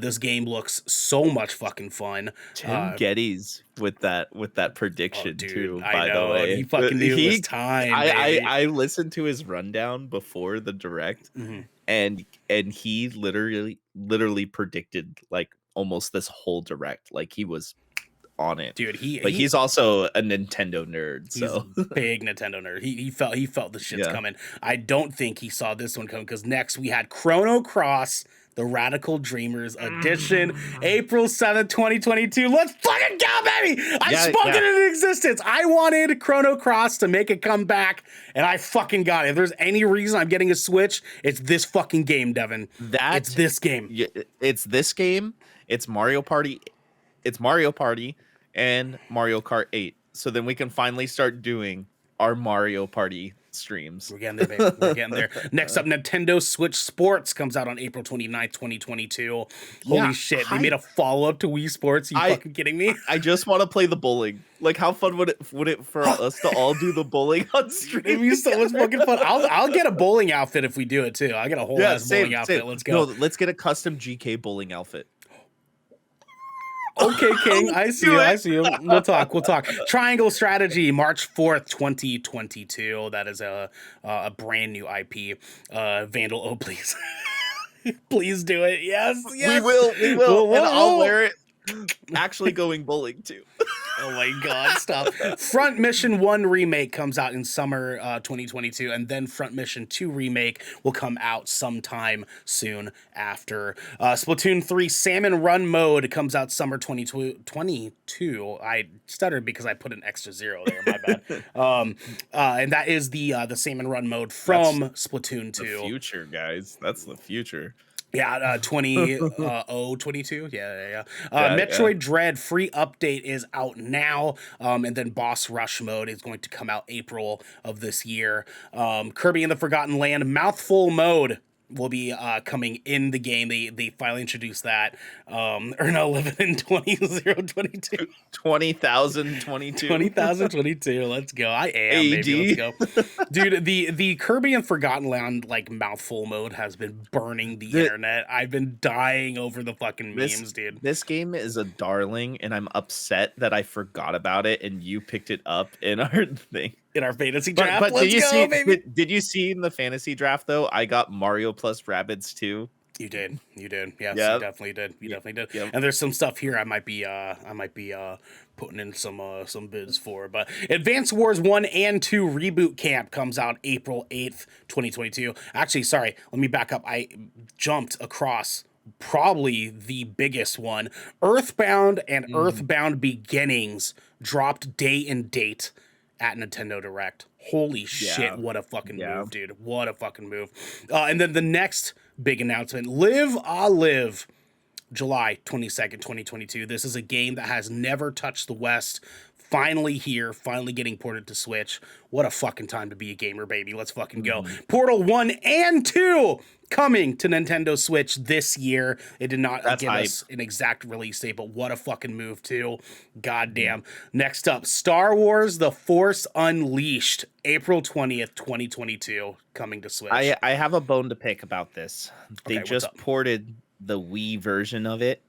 Speaker 1: This game looks so much fucking fun.
Speaker 2: Tim Geddes with that prediction too. By the way,
Speaker 1: he fucking knew it was time.
Speaker 2: I listened to his rundown before the direct, and he literally predicted like almost this whole direct. Like he was on it.
Speaker 1: Dude,
Speaker 2: But he's also a Nintendo nerd,
Speaker 1: he's
Speaker 2: so
Speaker 1: a big Nintendo nerd. He felt the shit's coming. I don't think he saw this one coming because next we had Chrono Cross, the Radical Dreamers edition, April 7th, 2022. Let's fucking go, baby! I spoke it into existence. I wanted Chrono Cross to make a comeback, and I fucking got it. If there's any reason I'm getting a Switch, it's this fucking game, Devin. It's this game.
Speaker 2: It's this game. It's Mario Party. It's Mario Party and Mario Kart 8. So then we can finally start doing our Mario Party streams.
Speaker 1: We're getting there, baby. We're getting there. Next up, Nintendo Switch Sports comes out on April 29th, 2022. Holy shit. They made a follow-up to Wii Sports. Are you fucking kidding me?
Speaker 2: I just want to play the bowling. Like, how fun would it for us to all do the bowling on stream?
Speaker 1: It'd be so much fucking fun. I'll get a bowling outfit if we do it, too. I'll get a whole ass bowling outfit. Let's go.
Speaker 2: No, let's get a custom GK bowling outfit.
Speaker 1: Okay, King. I see you. We'll talk. Triangle Strategy, March 4th, 2022. That is a brand new IP. Vandal, oh, please. Please do it. Yes.
Speaker 2: We will.
Speaker 1: Whoa.
Speaker 2: And I'll wear it. Actually going bowling, too.
Speaker 1: Oh my god, stop. Front Mission 1 Remake comes out in summer 2022, and then Front Mission 2 Remake will come out sometime soon after. Splatoon 3 Salmon Run Mode comes out summer 2022. I stuttered because I put an extra zero there, my bad. And that is the Salmon Run Mode from Splatoon 2.
Speaker 2: The future, guys. That's the future.
Speaker 1: Yeah, 22. Yeah. Metroid Dread free update is out now, and then Boss Rush mode is going to come out April of this year. Kirby and the Forgotten Land Mouthful mode will be coming in the game. They finally introduced that. Ernell living in 2022.
Speaker 2: 20,022.
Speaker 1: 20,022. Let's go. I am,
Speaker 2: AD.
Speaker 1: baby. Let's go. Dude, the Kirby and Forgotten Land like mouthful mode has been burning the internet. I've been dying over the fucking memes, dude.
Speaker 2: This game is a darling, and I'm upset that I forgot about it and you picked it up in our thing.
Speaker 1: In our fantasy draft.
Speaker 2: But did you see in the fantasy draft though? I got Mario plus Rabbids too.
Speaker 1: You did. Yes, you definitely did.
Speaker 2: Yep.
Speaker 1: And there's some stuff here I might be putting in some bids for. But Advance Wars 1 and 2 Reboot Camp comes out April 8th, 2022. Actually, sorry, let me back up. I jumped across probably the biggest one. Earthbound and Earthbound Beginnings dropped day and date at Nintendo Direct. Holy shit, what a fucking move, dude. What a fucking move. And then the next big announcement, Live a Live, July 22nd, 2022. This is a game that has never touched the West. Finally here, finally getting ported to Switch. What a fucking time to be a gamer, baby. Let's fucking go. Portal 1 and 2 coming to Nintendo Switch this year. It did not give us an exact release date, but what a fucking move, too. Goddamn. Next up, Star Wars The Force Unleashed, April 20th, 2022, coming to Switch.
Speaker 2: I have a bone to pick about this. They just ported the Wii version of it.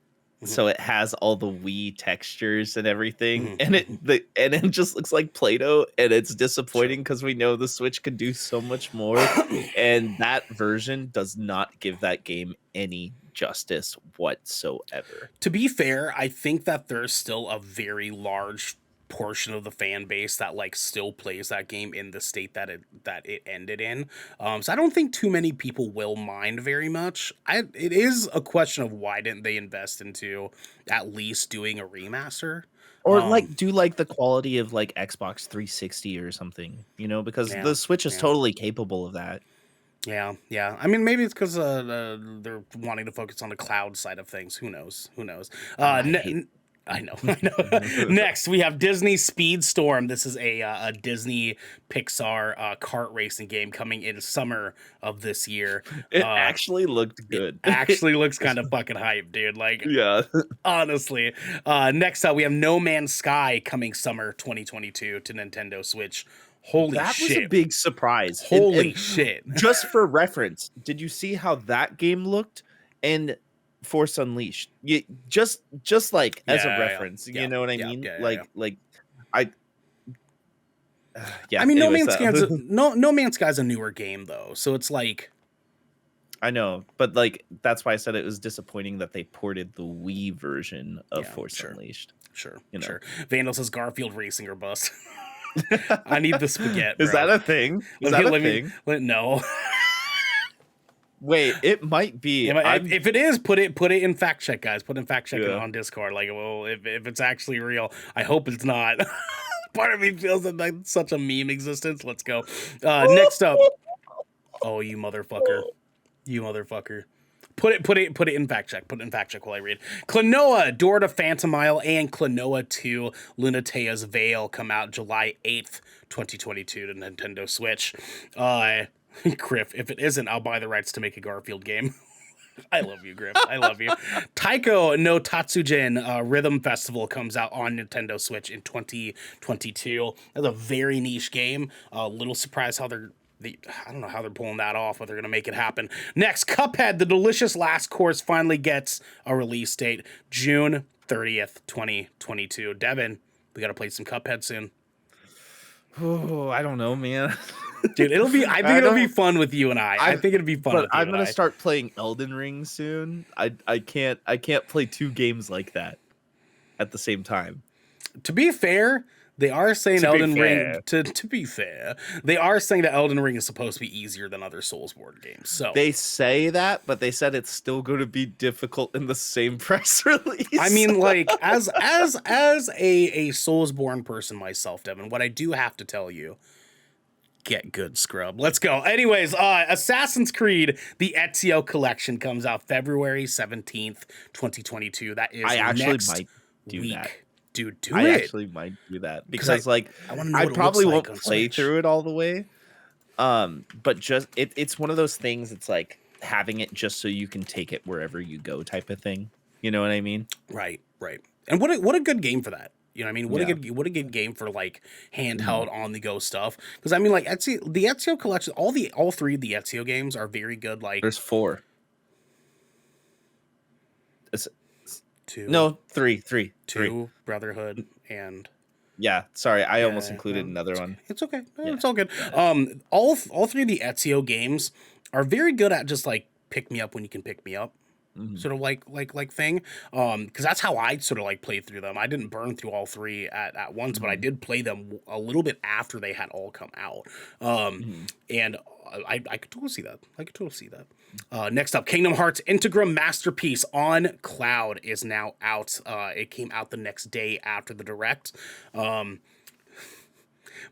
Speaker 2: So it has all the Wii textures and everything, and it just looks like Play-Doh, and it's disappointing because we know the Switch could do so much more, and that version does not give that game any justice whatsoever.
Speaker 1: To be fair, I think that there's still a very large portion of the fan base that like still plays that game in the state that it ended in. So I don't think too many people will mind very much. It is a question of why didn't they invest into at least doing a remaster?
Speaker 2: Or like do like the quality of like Xbox 360 or something, you know, because the Switch is totally capable of that.
Speaker 1: Yeah. I mean, maybe it's because they're wanting to focus on the cloud side of things. Who knows? I know. Next, we have Disney Speedstorm. This is a Disney Pixar kart racing game coming in summer of this year.
Speaker 2: It actually looked good.
Speaker 1: It actually looks kind of fucking hype, dude. Like,
Speaker 2: yeah.
Speaker 1: Honestly. Next up, we have No Man's Sky coming summer 2022 to Nintendo Switch. Holy shit.
Speaker 2: That was a big surprise.
Speaker 1: Holy shit.
Speaker 2: Just for reference, did you see how that game looked? And Force Unleashed, just like as a reference, you know what I mean?
Speaker 1: I mean, No Man's Sky's a newer game though, so it's like
Speaker 2: I know, but like that's why I said it was disappointing that they ported the Wii version of
Speaker 1: Yeah,
Speaker 2: Force
Speaker 1: sure.
Speaker 2: Unleashed.
Speaker 1: Sure,
Speaker 2: You know,
Speaker 1: sure. Vandal says Garfield racing or bust. I need the spaghetti,
Speaker 2: is
Speaker 1: bro.
Speaker 2: that a thing? Is that a thing?
Speaker 1: No.
Speaker 2: Wait, it might be.
Speaker 1: If it is, put it in fact check, guys. Put in fact check
Speaker 2: Yeah.
Speaker 1: on Discord. Like, well, if it's actually real, I hope it's not. Part of me feels that like such a meme existence. Let's go. Next up. Oh, you motherfucker. You motherfucker. Put it in fact check. Put it in fact check while I read. Klonoa, Door to Phantom Isle, and Klonoa 2, Lunatea's Veil come out July 8th, 2022 to Nintendo Switch. Griff, if it isn't, I'll buy the rights to make a Garfield game. I love you, Griff. I love you. Taiko no Tatsujin Rhythm Festival comes out on Nintendo Switch in 2022. That's a very niche game. A little surprised how I don't know how they're pulling that off, but they're going to make it happen. Next, Cuphead, The Delicious Last Course finally gets a release date, June 30th, 2022. Devin, we got to play some Cuphead soon.
Speaker 2: Oh, I don't know, man.
Speaker 1: Dude, I think it'll be fun with you and I think it'll be fun with you
Speaker 2: I'm
Speaker 1: and
Speaker 2: gonna
Speaker 1: I.
Speaker 2: start playing Elden Ring soon. I can't play two games like that at the same time.
Speaker 1: To be fair, they are saying
Speaker 2: To be
Speaker 1: Elden Ring.
Speaker 2: fair.
Speaker 1: To be fair, they are saying that Elden Ring is supposed to be easier than other Soulsborne games. So
Speaker 2: They say that, but they said it's still going to be difficult in the same press release.
Speaker 1: I mean, like as a Soulsborne person myself, Devin, what I do have to tell you. Get good, scrub. Let's go. Anyways, Assassin's Creed, the Ezio Collection comes out February 17th, 2022. That is
Speaker 2: I actually
Speaker 1: next
Speaker 2: might do
Speaker 1: week.
Speaker 2: that.
Speaker 1: Dude, do
Speaker 2: I
Speaker 1: it.
Speaker 2: actually might do that because like
Speaker 1: I wanna know
Speaker 2: I
Speaker 1: what it
Speaker 2: probably
Speaker 1: looks like
Speaker 2: won't
Speaker 1: on
Speaker 2: play
Speaker 1: Switch.
Speaker 2: through it all the way. But just it's one of those things. It's like having it just so you can take it wherever you go, type of thing. You know what I mean?
Speaker 1: Right. And what a good game for that. You know what I mean?
Speaker 2: Yeah.
Speaker 1: What a good game for like handheld on the go stuff. Because I mean, like the Ezio Collection, all three of the Ezio games are very good. Like
Speaker 2: There's 4. It's,
Speaker 1: two,
Speaker 2: no, three.
Speaker 1: Brotherhood, and
Speaker 2: Yeah, sorry, I
Speaker 1: yeah,
Speaker 2: almost included another one.
Speaker 1: it's okay.
Speaker 2: Yeah.
Speaker 1: It's all good. All three of the Ezio games are very good at just like pick me up when you can pick me up. Sort of like thing, because that's how I sort of like played through them. I didn't burn through all three at once, but I did play them a little bit after they had all come out. And I could totally see that. Next up, Kingdom Hearts Integra Masterpiece on Cloud is now out. It came out the next day after the direct.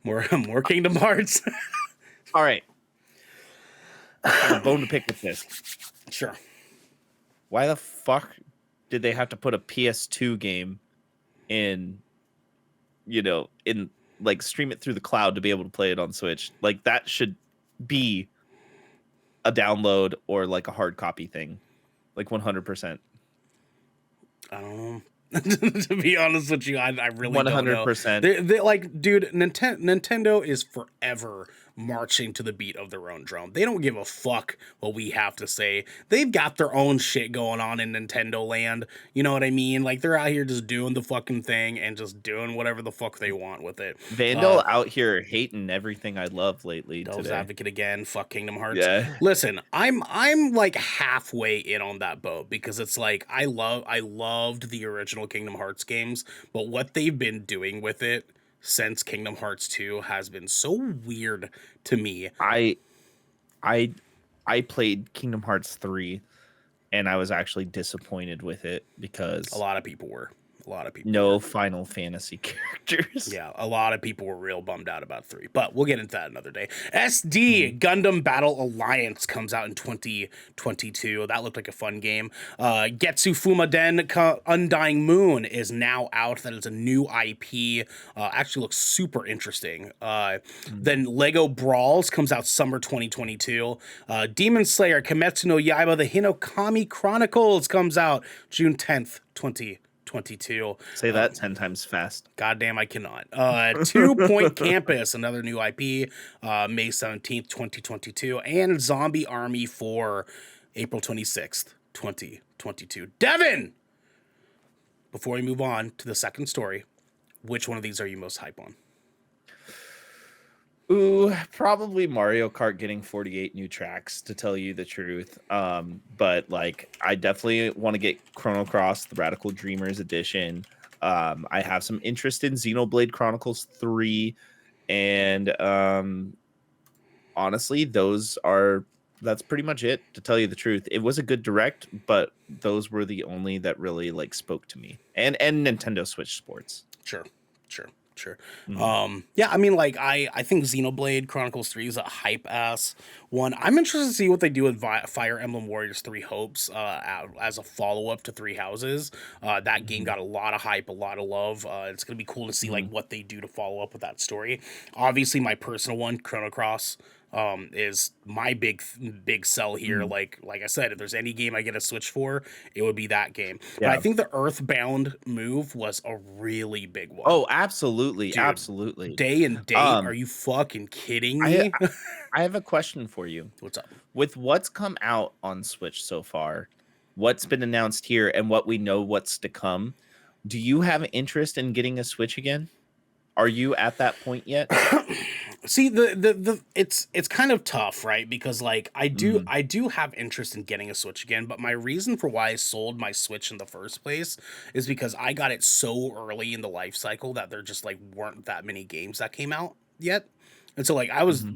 Speaker 1: More Kingdom Hearts.
Speaker 2: All right, I have a bone to pick with this.
Speaker 1: Sure.
Speaker 2: Why the fuck did they have to put a PS2 game in, in like stream it through the cloud to be able to play it on Switch? Like that should be a download or like a hard copy thing, like 100%.
Speaker 1: I don't know. To be honest with you, I really
Speaker 2: 100%.
Speaker 1: don't know. They like, dude, Nintendo is forever marching to the beat of their own drum. They don't give a fuck what we have to say. They've got their own shit going on in Nintendo land. You know what I mean? Like they're out here just doing the fucking thing and just doing whatever the fuck they want with it.
Speaker 2: Vandal out here hating everything I love lately.
Speaker 1: Devil's
Speaker 2: today.
Speaker 1: advocate again. Fuck Kingdom Hearts.
Speaker 2: Yeah.
Speaker 1: Listen, I'm like halfway in on that boat because it's like I loved the original Kingdom Hearts games, but what they've been doing with it since Kingdom Hearts 2 has been so weird to me.
Speaker 2: I played Kingdom Hearts 3 and I was actually disappointed with it because
Speaker 1: A lot of people were.
Speaker 2: No Final Fantasy characters.
Speaker 1: Yeah, a lot of people were real bummed out about 3, but we'll get into that another day. SD Gundam Battle Alliance comes out in 2022. That looked like a fun game. Getsu Fumaden Undying Moon is now out. That is a new IP. Actually looks super interesting. Then Lego Brawls comes out summer 2022. Demon Slayer Kimetsu no Yaiba The Hinokami Chronicles comes out June 10th, 2022.
Speaker 2: Say that 10 times fast.
Speaker 1: Goddamn, I cannot. 2 Point Campus, another new IP, May 17th, 2022. And Zombie Army 4, April 26th, 2022. Devin! Before we move on to the second story, which one of these are you most hype on?
Speaker 2: Ooh, probably Mario Kart getting 48 new tracks to tell you the truth. But like I definitely want to get Chrono Cross, the Radical Dreamers edition. I have some interest in Xenoblade Chronicles 3 and honestly, that's pretty much it to tell you the truth. It was a good direct, but those were the only that really like spoke to me. And Nintendo Switch Sports.
Speaker 1: Sure, sure, sure.
Speaker 2: Mhm.
Speaker 1: Yeah, I mean, like, I think Xenoblade Chronicles 3 is a hype ass one. I'm interested to see what they do with Fire Emblem Warriors 3 Hopes as a follow up to Three Houses. That game
Speaker 2: Mhm.
Speaker 1: got a lot of hype, a lot of love. It's gonna be cool to see like
Speaker 2: Mhm.
Speaker 1: what they do to follow up with that story. Obviously, my personal one, Chrono Cross, is my big sell here.
Speaker 2: Mhm.
Speaker 1: Like I said, if there's any game I get a Switch for, it would be that game. But I
Speaker 2: Yeah.
Speaker 1: think the Earthbound move was a really big one,
Speaker 2: Oh, absolutely,
Speaker 1: dude.
Speaker 2: absolutely.
Speaker 1: Day and date? Are
Speaker 2: Um,
Speaker 1: you fucking kidding
Speaker 2: I
Speaker 1: me?
Speaker 2: I have a question for you.
Speaker 1: What's up?
Speaker 2: With what's come out on Switch so far, what's been announced here, and what we know what's to come, do you have interest in getting a Switch again? Are you at that point yet?
Speaker 1: See, the it's kind of tough, right? Because like
Speaker 2: Mhm.
Speaker 1: I do have interest in getting a Switch again, but my reason for why I sold my Switch in the first place is because I got it so early in the life cycle that there just like weren't that many games that came out yet. And so like I was
Speaker 2: Mhm.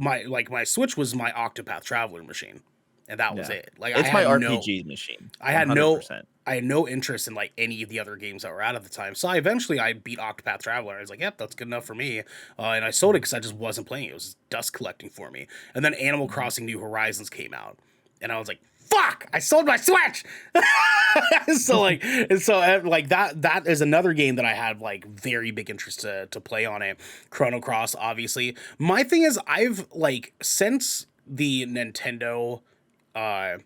Speaker 1: my Switch was my Octopath Traveler machine. And that was
Speaker 2: Yeah.
Speaker 1: it. Like
Speaker 2: It's my RPG machine,
Speaker 1: I had no
Speaker 2: 100%.
Speaker 1: I had no interest in like any of the other games that were out at the time. So I beat Octopath Traveler. I was like, yep, that's good enough for me. And I sold it
Speaker 2: Mhm.
Speaker 1: because I just wasn't playing it. It was dust collecting for me. And then Animal
Speaker 2: Mhm.
Speaker 1: Crossing New Horizons came out, and I was like, fuck, I sold my Switch. So like, and so like that is another game that I had like very big interest to play on it. Chrono Cross, obviously. My thing is, I've like since the Nintendo. Uh,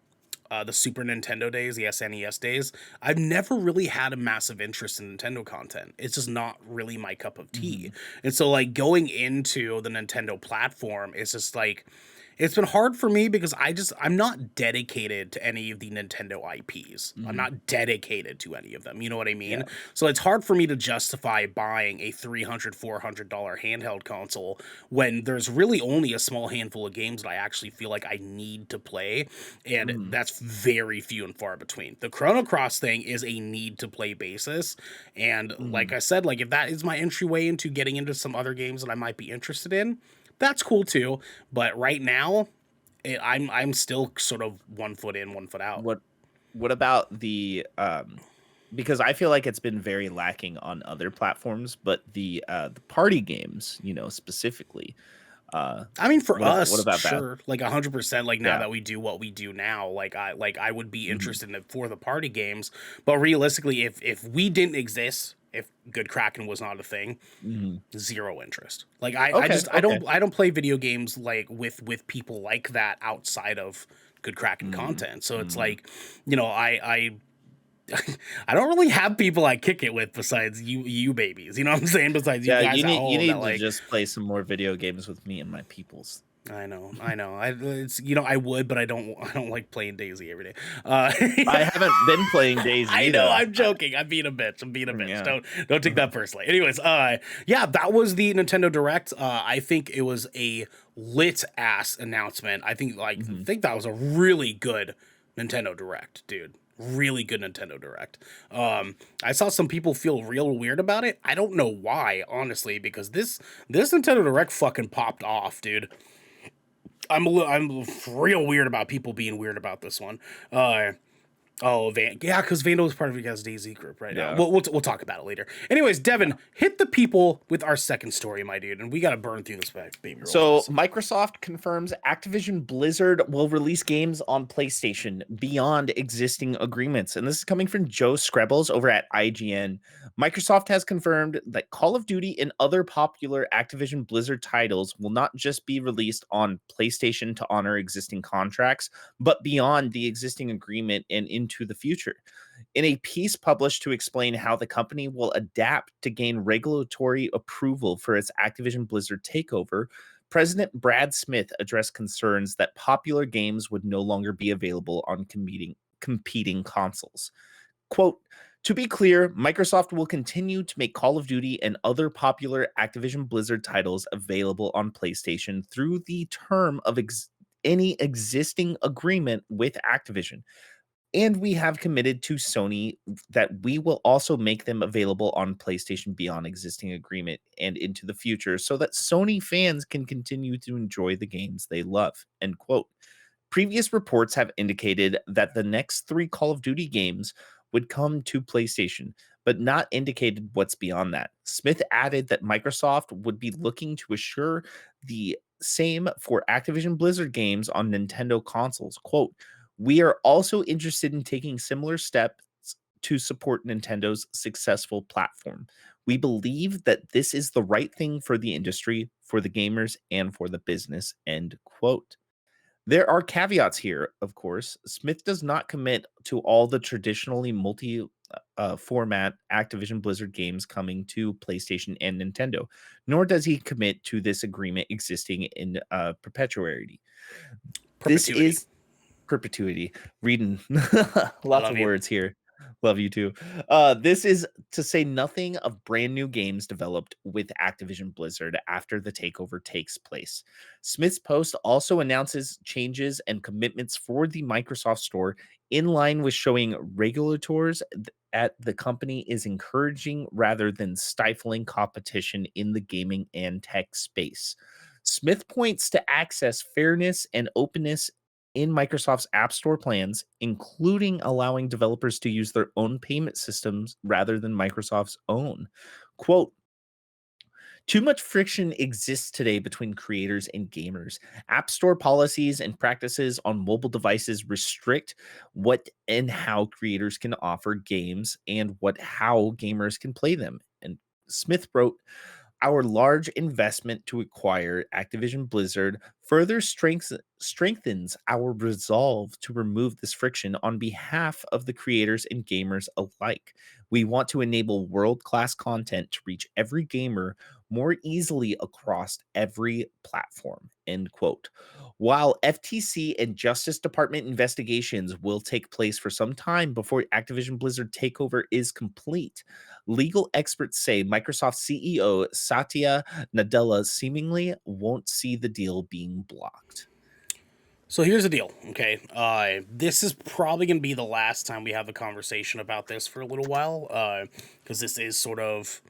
Speaker 1: the Super Nintendo days, the SNES days, I've never really had a massive interest in Nintendo content. It's just not really my cup of tea.
Speaker 2: Mhm.
Speaker 1: And so, like, going into the Nintendo platform, it's just like, it's been hard for me because I'm not dedicated to any of the Nintendo IPs. I'm
Speaker 2: Mhm.
Speaker 1: not dedicated to any of them. You know what I
Speaker 2: Yeah.
Speaker 1: mean? So it's hard for me to justify buying a $300 $400 handheld console when there's really only a small handful of games that I actually feel like I need to play, and
Speaker 2: Mhm.
Speaker 1: that's very few and far between. The Chrono Cross thing is a need to play basis, and like
Speaker 2: Mhm.
Speaker 1: I said, like if that is my entryway into getting into some other games that I might be interested in, that's cool too. But right now, I'm still sort of 1 foot in, 1 foot out.
Speaker 2: What what about because I feel like it's been very lacking on other platforms, but the party games, specifically.
Speaker 1: I mean, for
Speaker 2: What
Speaker 1: us,
Speaker 2: about that?
Speaker 1: sure, like 100%. Like now
Speaker 2: Yeah.
Speaker 1: that we do what we do now, like I would be
Speaker 2: Mhm.
Speaker 1: interested in it for the party games. But realistically, if we didn't exist, if Good Kraken was not a thing,
Speaker 2: Mhm.
Speaker 1: zero interest. Like
Speaker 2: Okay, okay.
Speaker 1: I don't play video games like with people like that outside of Good Kraken
Speaker 2: Mhm.
Speaker 1: content. So it's
Speaker 2: Mhm.
Speaker 1: like, you know, I don't really have people I kick it with besides you babies. You know what I'm saying? Besides you
Speaker 2: Yeah,
Speaker 1: guys at
Speaker 2: you
Speaker 1: home that
Speaker 2: need to
Speaker 1: like
Speaker 2: just play some more video games with me and my peoples.
Speaker 1: I know. It's I would, but I don't like playing Daisy every day.
Speaker 2: I haven't been playing Daisy
Speaker 1: I know.
Speaker 2: either.
Speaker 1: I'm joking. I'm being a bitch. I'm being a bitch.
Speaker 2: Yeah.
Speaker 1: Don't take
Speaker 2: Uh-huh.
Speaker 1: that personally. Anyways, yeah, that was the Nintendo Direct. I think it was a lit ass announcement.
Speaker 2: Mhm.
Speaker 1: Think that was a really good Nintendo Direct, dude. Really good Nintendo Direct. I saw some people feel real weird about it. I don't know why, honestly, because this Nintendo Direct fucking popped off, dude. I'm real weird about people being weird about this one. Uh, yeah, because Vandal is part of you guys' DZ group right now.
Speaker 2: Yeah.
Speaker 1: We'll talk about it later. Anyways, Devin, hit the people with our second story, my dude, and we gotta burn through this baby real
Speaker 2: So
Speaker 1: fast.
Speaker 2: Microsoft confirms Activision Blizzard will release games on PlayStation beyond existing agreements. And this is coming from Joe Screbbles over at IGN. Microsoft has confirmed that Call of Duty and other popular Activision Blizzard titles will not just be released on PlayStation to honor existing contracts, but beyond the existing agreement and into the future. In a piece published to explain how the company will adapt to gain regulatory approval for its Activision Blizzard takeover, President Brad Smith addressed concerns that popular games would no longer be available on competing consoles. Quote, To be clear, Microsoft will continue to make Call of Duty and other popular Activision Blizzard titles available on PlayStation through the term of any existing agreement with Activision. And we have committed to Sony that we will also make them available on PlayStation beyond existing agreement and into the future so that Sony fans can continue to enjoy the games they love. End quote. Previous reports have indicated that the next 3 Call of Duty games would come to PlayStation, but not indicated what's beyond that. Smith added that Microsoft would be looking to assure the same for Activision Blizzard games on Nintendo consoles. Quote, we are also interested in taking similar steps to support Nintendo's successful platform. We believe that this is the right thing for the industry, for the gamers, and for the business. End quote. There are caveats here, of course. Smith does not commit to all the traditionally multi format Activision Blizzard games coming to PlayStation and Nintendo, nor does he commit to this agreement existing in perpetuity. This is perpetuity. Reading lots of words here. Love you too. This is to say nothing of brand new games developed with Activision Blizzard after the takeover takes place. Smith's post also announces changes and commitments for the Microsoft Store in line with showing regulators at the company is encouraging rather than stifling competition in the gaming and tech space. Smith points to access, fairness, and openness in Microsoft's App Store plans, including allowing developers to use their own payment systems rather than Microsoft's own. Quote, too much friction exists today between creators and gamers. App Store policies and practices on mobile devices restrict what and how creators can offer games and how gamers can play them. And Smith wrote, our large investment to acquire Activision Blizzard further strengthens our resolve to remove this friction on behalf of the creators and gamers alike. We want to enable world-class content to reach every gamer more easily across every platform. End quote. While FTC and Justice Department investigations will take place for some time before Activision Blizzard takeover is complete, legal experts say Microsoft CEO Satya Nadella seemingly won't see the deal being blocked.
Speaker 1: So here's the deal, okay? This is probably going to be the last time we have a conversation about this for a little while, because this is sort of,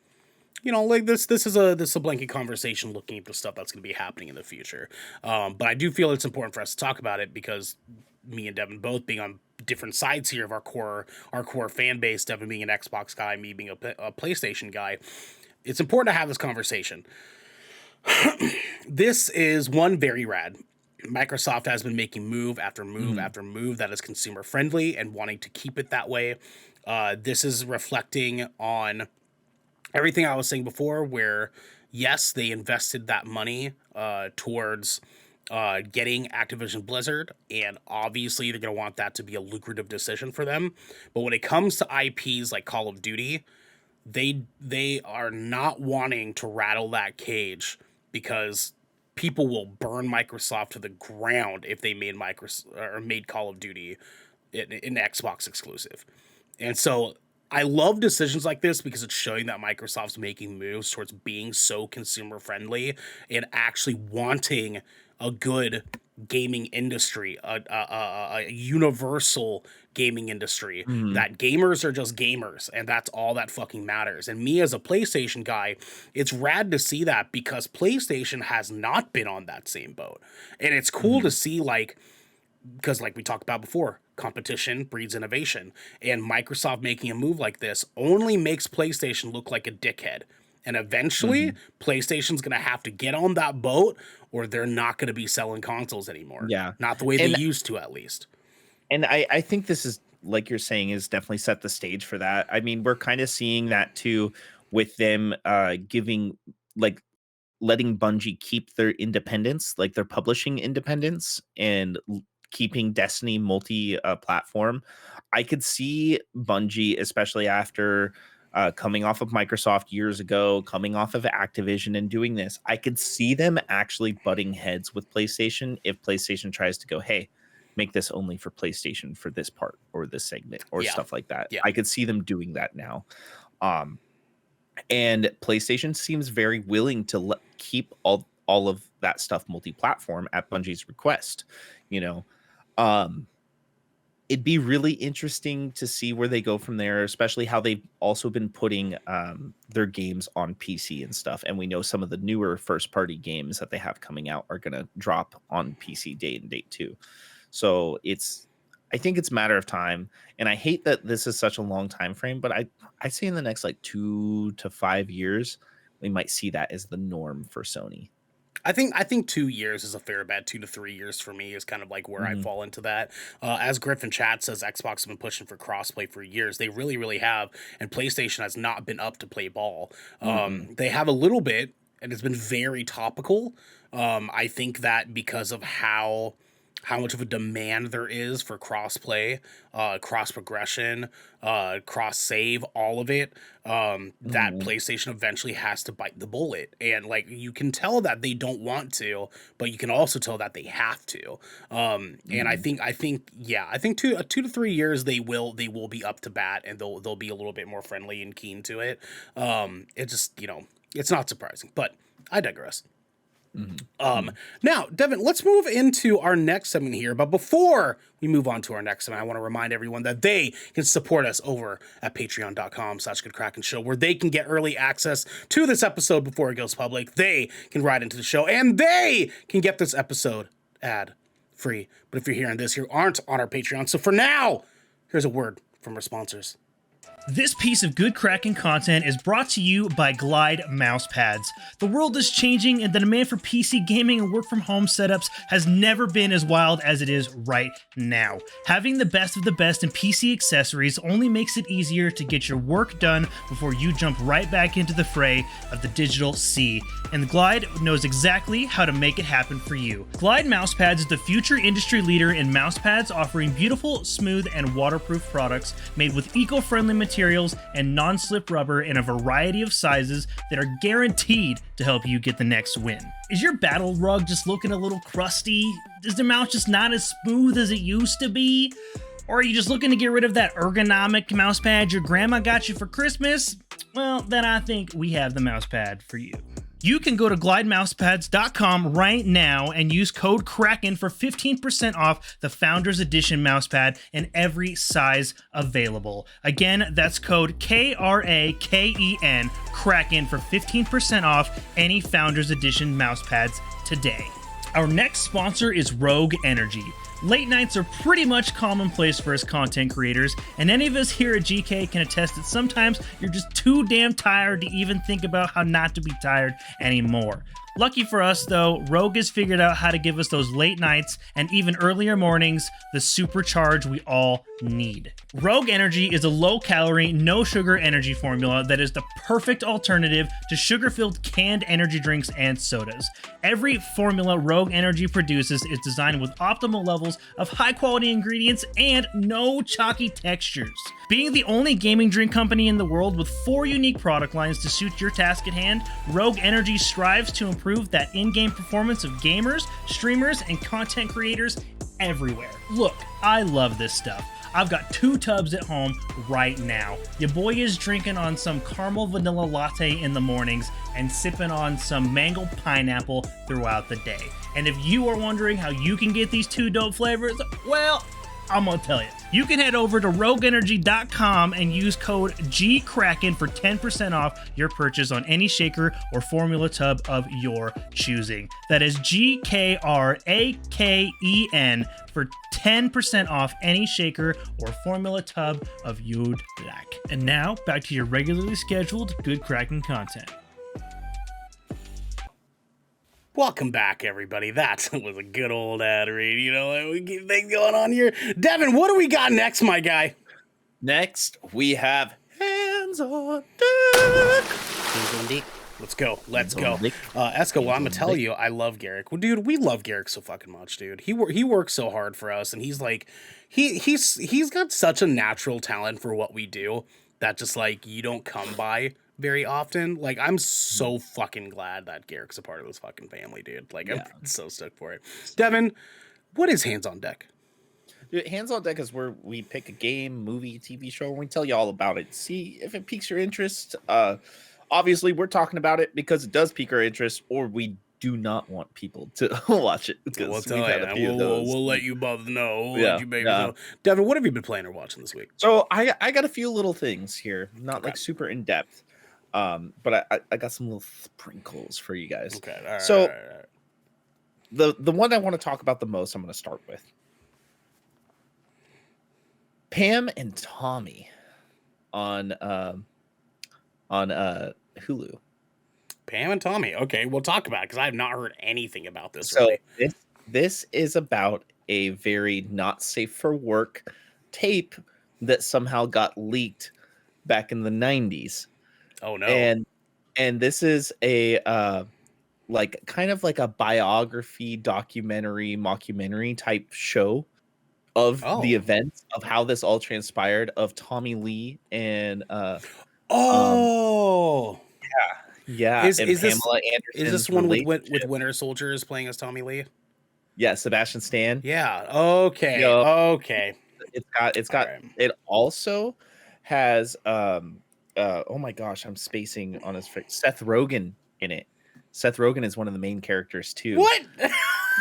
Speaker 1: like this is a blanket conversation looking at the stuff that's going to be happening in the future. But I do feel it's important for us to talk about it because me and Devin both being on different sides here of our core fan base, Devin being an Xbox guy, me being a PlayStation guy, it's important to have this conversation. This is one very rad. Microsoft has been making move after move after move that is consumer friendly and wanting to keep it that way. This is reflecting on everything I was saying before, where yes, they invested that money towards getting Activision Blizzard, and obviously they're going to want that to be a lucrative decision for them. But when it comes to IPs like Call of Duty, they are not wanting to rattle that cage because people will burn Microsoft to the ground if they made Call of Duty an Xbox exclusive. And so I love decisions like this because it's showing that Microsoft's making moves towards being so consumer friendly and actually wanting a good gaming industry, a universal gaming industry, that gamers are just gamers and that's all that fucking matters. And me as a PlayStation guy, it's rad to see that because PlayStation has not been on that same boat. And it's cool to see, because like we talked about before, competition breeds innovation, and Microsoft making a move like this only makes PlayStation look like a dickhead. And eventually, PlayStation's going to have to get on that boat or they're not going to be selling consoles anymore.
Speaker 2: Yeah.
Speaker 1: Not the way they used to, at least.
Speaker 2: And I think this is, like you're saying, is definitely set the stage for that. I mean, we're kind of seeing that too with them letting Bungie keep their independence, like their publishing independence, and keeping Destiny multi-platform. I could see Bungie, especially after coming off of Microsoft years ago, coming off of Activision and doing this, I could see them actually butting heads with PlayStation if PlayStation tries to go, hey, make this only for PlayStation for this part or this segment or
Speaker 1: Yeah.
Speaker 2: stuff like that.
Speaker 1: Yeah.
Speaker 2: I could see them doing that now. And PlayStation seems very willing to keep all of that stuff multi-platform at Bungie's request. You know, it'd be really interesting to see where they go from there, especially how they've also been putting their games on PC and stuff. And we know some of the newer first-party games that they have coming out are going to drop on PC day and date too. So I think it's a matter of time. And I hate that this is such a long time frame, but I say in the next like 2 to 5 years, we might see that as the norm for Sony.
Speaker 1: I think 2 years is a fair bet. 2 to 3 years for me is kind of like where I fall into that. As Griffin Chat says, Xbox has been pushing for crossplay for years. They really, really have. And PlayStation has not been up to play ball. They have a little bit, and it's been very topical. I think that because of how much of a demand there is for cross-play, cross-progression, cross-save, all of it, that PlayStation eventually has to bite the bullet. And, like, you can tell that they don't want to, but you can also tell that they have to. And I think 2 to 3 years they will be up to bat, and they'll be a little bit more friendly and keen to it. It just, it's not surprising, but I digress. Now, Devin, let's move into our next segment here. But before we move on to our next segment, I want to remind everyone that they can support us over at patreon.com/Good Kraken Show, where they can get early access to this episode before it goes public. They can ride into the show, and they can get this episode ad free. But if you're hearing this, you aren't on our Patreon. So for now, here's a word from our sponsors.
Speaker 3: This piece of Good Kraken content is brought to you by Glide Mousepads. The world is changing, and the demand for PC gaming and work-from-home setups has never been as wild as it is right now. Having the best of the best in PC accessories only makes it easier to get your work done before you jump right back into the fray of the digital sea. And Glide knows exactly how to make it happen for you. Glide Mousepads is the future industry leader in mousepads, offering beautiful, smooth, and waterproof products made with eco-friendly materials and non-slip rubber in a variety of sizes that are guaranteed to help you get the next win. Is your battle rug just looking a little crusty? Is the mouse just not as smooth as it used to be? Or are you just looking to get rid of that ergonomic mousepad your grandma got you for Christmas? Well, then I think we have the mousepad for you. You can go to glidemousepads.com right now and use code KRAKEN for 15% off the Founders Edition mousepad in every size available. Again, that's code KRAKEN, KRAKEN, for 15% off any Founders Edition mousepads today. Our next sponsor is Rogue Energy. Late nights are pretty much commonplace for us content creators, and any of us here at GK can attest that sometimes you're just too damn tired to even think about how not to be tired anymore. Lucky for us, though, Rogue has figured out how to give us those late nights and even earlier mornings the supercharge we all need. Rogue Energy is a low-calorie, no-sugar energy formula that is the perfect alternative to sugar-filled canned energy drinks and sodas. Every formula Rogue Energy produces is designed with optimal levels of high-quality ingredients and no chalky textures. Being the only gaming drink company in the world with 4 unique product lines to suit your task at hand, Rogue Energy strives to improve that in-game performance of gamers, streamers, and content creators everywhere. Look, I love this stuff. I've got 2 tubs at home right now. Your boy is drinking on some caramel vanilla latte in the mornings and sipping on some mango pineapple throughout the day. And if you are wondering how you can get these 2 dope flavors, well, I'm gonna tell you. You can head over to rogueenergy.com and use code GKRAKEN for 10% off your purchase on any shaker or formula tub of your choosing. That is GKRAKEN for 10% off any shaker or formula tub of you'd like. And now, back to your regularly scheduled Good Kraken content.
Speaker 1: Welcome back, everybody. That was a good old ad read. We keep things going on here. Devin, what do we got next, my guy?
Speaker 2: Next, we have Hands on Deck.
Speaker 1: Let's go. Esco, well, I'm going to tell you, I love Garrick. Well, dude, we love Garrick so fucking much, dude. He works so hard for us, and he's like, he's got such a natural talent for what we do that just, like, you don't come by very often. Like, I'm so fucking glad that Garrick's a part of this fucking family, dude. Like, I'm so stoked for it. Devin, what is Hands on Deck?
Speaker 2: Hands on Deck is where we pick a game, movie, TV show, and we tell you all about it. See if it piques your interest. Obviously, we're talking about it because it does pique our interest, or we do not want people to watch it because
Speaker 1: We'll
Speaker 2: we've
Speaker 1: tell
Speaker 2: had
Speaker 1: you.
Speaker 2: a few of those.
Speaker 1: We'll let you both know. We'll
Speaker 2: Yeah,
Speaker 1: let you babies
Speaker 2: yeah.
Speaker 1: know. Devin, what have you been playing or watching this week?
Speaker 2: So I got a few little things here, not
Speaker 1: Okay.
Speaker 2: like super in depth, but I got some little sprinkles for you guys.
Speaker 1: Okay. All right,
Speaker 2: So
Speaker 1: all right.
Speaker 2: the one I want to talk about the most, I'm going to start with Pam and Tommy on Hulu.
Speaker 1: Pam and Tommy. Okay, we'll talk about it because I have not heard anything about this.
Speaker 2: So
Speaker 1: Really.
Speaker 2: this is about a very not safe for work tape that somehow got leaked back in the 90s.
Speaker 1: Oh no.
Speaker 2: And this is a like kind of like a biography, documentary, mockumentary type show of the events of how this all transpired of Tommy Lee and yeah,
Speaker 1: Is
Speaker 2: and
Speaker 1: this
Speaker 2: Pamela Anderson.
Speaker 1: Is this one with Winter Soldiers playing as Tommy Lee?
Speaker 2: Yeah, Sebastian Stan.
Speaker 1: Yeah. Okay.
Speaker 2: Yep.
Speaker 1: Okay.
Speaker 2: It's got
Speaker 1: All right.
Speaker 2: it also has oh my gosh, I'm spacing on his face. Seth Rogen in it. Seth Rogen is one of the main characters too.
Speaker 1: What?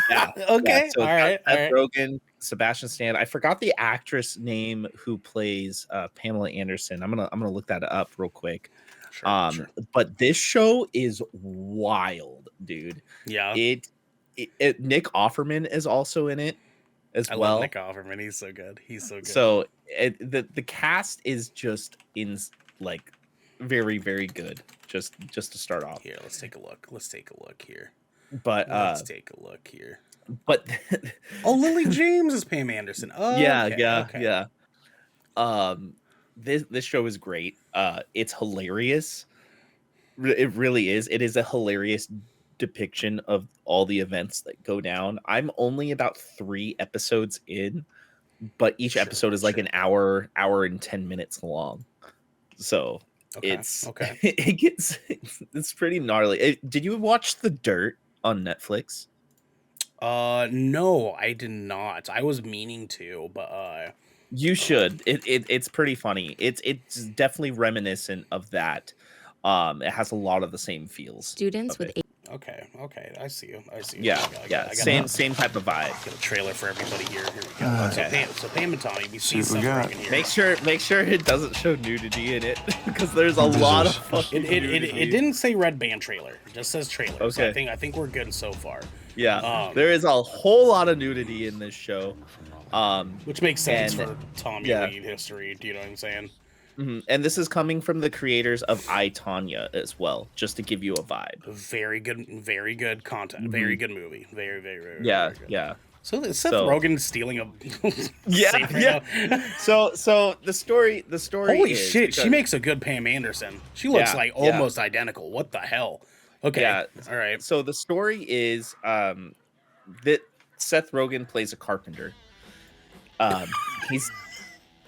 Speaker 2: Yeah.
Speaker 1: Okay.
Speaker 2: Yeah, so
Speaker 1: all right.
Speaker 2: Seth Rogen, Sebastian Stan. I forgot the actress name who plays Pamela Anderson. I'm gonna look that up real quick.
Speaker 1: Sure.
Speaker 2: But this show is wild, dude.
Speaker 1: Yeah.
Speaker 2: It Nick Offerman is also in it as
Speaker 1: I
Speaker 2: well.
Speaker 1: love Nick Offerman. He's so good.
Speaker 2: So the cast is just in like very, very good. Just to start off.
Speaker 1: Here, let's take a look. Here.
Speaker 2: But
Speaker 1: let's take a look here.
Speaker 2: But
Speaker 1: oh, Lily James is Pam Anderson. Oh,
Speaker 2: yeah. This show is great. It's hilarious. It really is. It is a hilarious depiction of all the events that go down. I'm only about 3 episodes in, but each episode is like an hour and 10 minutes long. So it's it's pretty gnarly. Did you watch The Dirt on Netflix?
Speaker 1: No, I did not. I was meaning to, but
Speaker 2: you should. It's pretty funny. It's definitely reminiscent of that. It has a lot of the same feels.
Speaker 4: Students with
Speaker 1: Okay, I see you.
Speaker 2: Yeah, same type of vibe.
Speaker 1: Get a trailer for everybody here. Here we go.
Speaker 2: Okay.
Speaker 1: So Pam and Tommy, we see Seth Rogen here.
Speaker 2: Make sure it doesn't show nudity in it because there's a lot of fucking
Speaker 1: it didn't say red band trailer. It just says trailer.
Speaker 2: Okay.
Speaker 1: So I think we're good so far.
Speaker 2: Yeah. There is a whole lot of nudity in this show.
Speaker 1: Which makes sense for Tommy Lee history. Do you know what I'm saying?
Speaker 2: Mm-hmm. And this is coming from the creators of I, Tonya as well, just to give you a vibe.
Speaker 1: Very good content. Mm-hmm. Very good movie. Very good.
Speaker 2: Yeah.
Speaker 1: So is Seth Rogen stealing a
Speaker 2: yeah. So the story
Speaker 1: Holy shit, she makes a good Pam Anderson. She looks like almost identical. What the hell? Okay.
Speaker 2: Yeah.
Speaker 1: All right.
Speaker 2: So the story is that Seth Rogen plays a carpenter.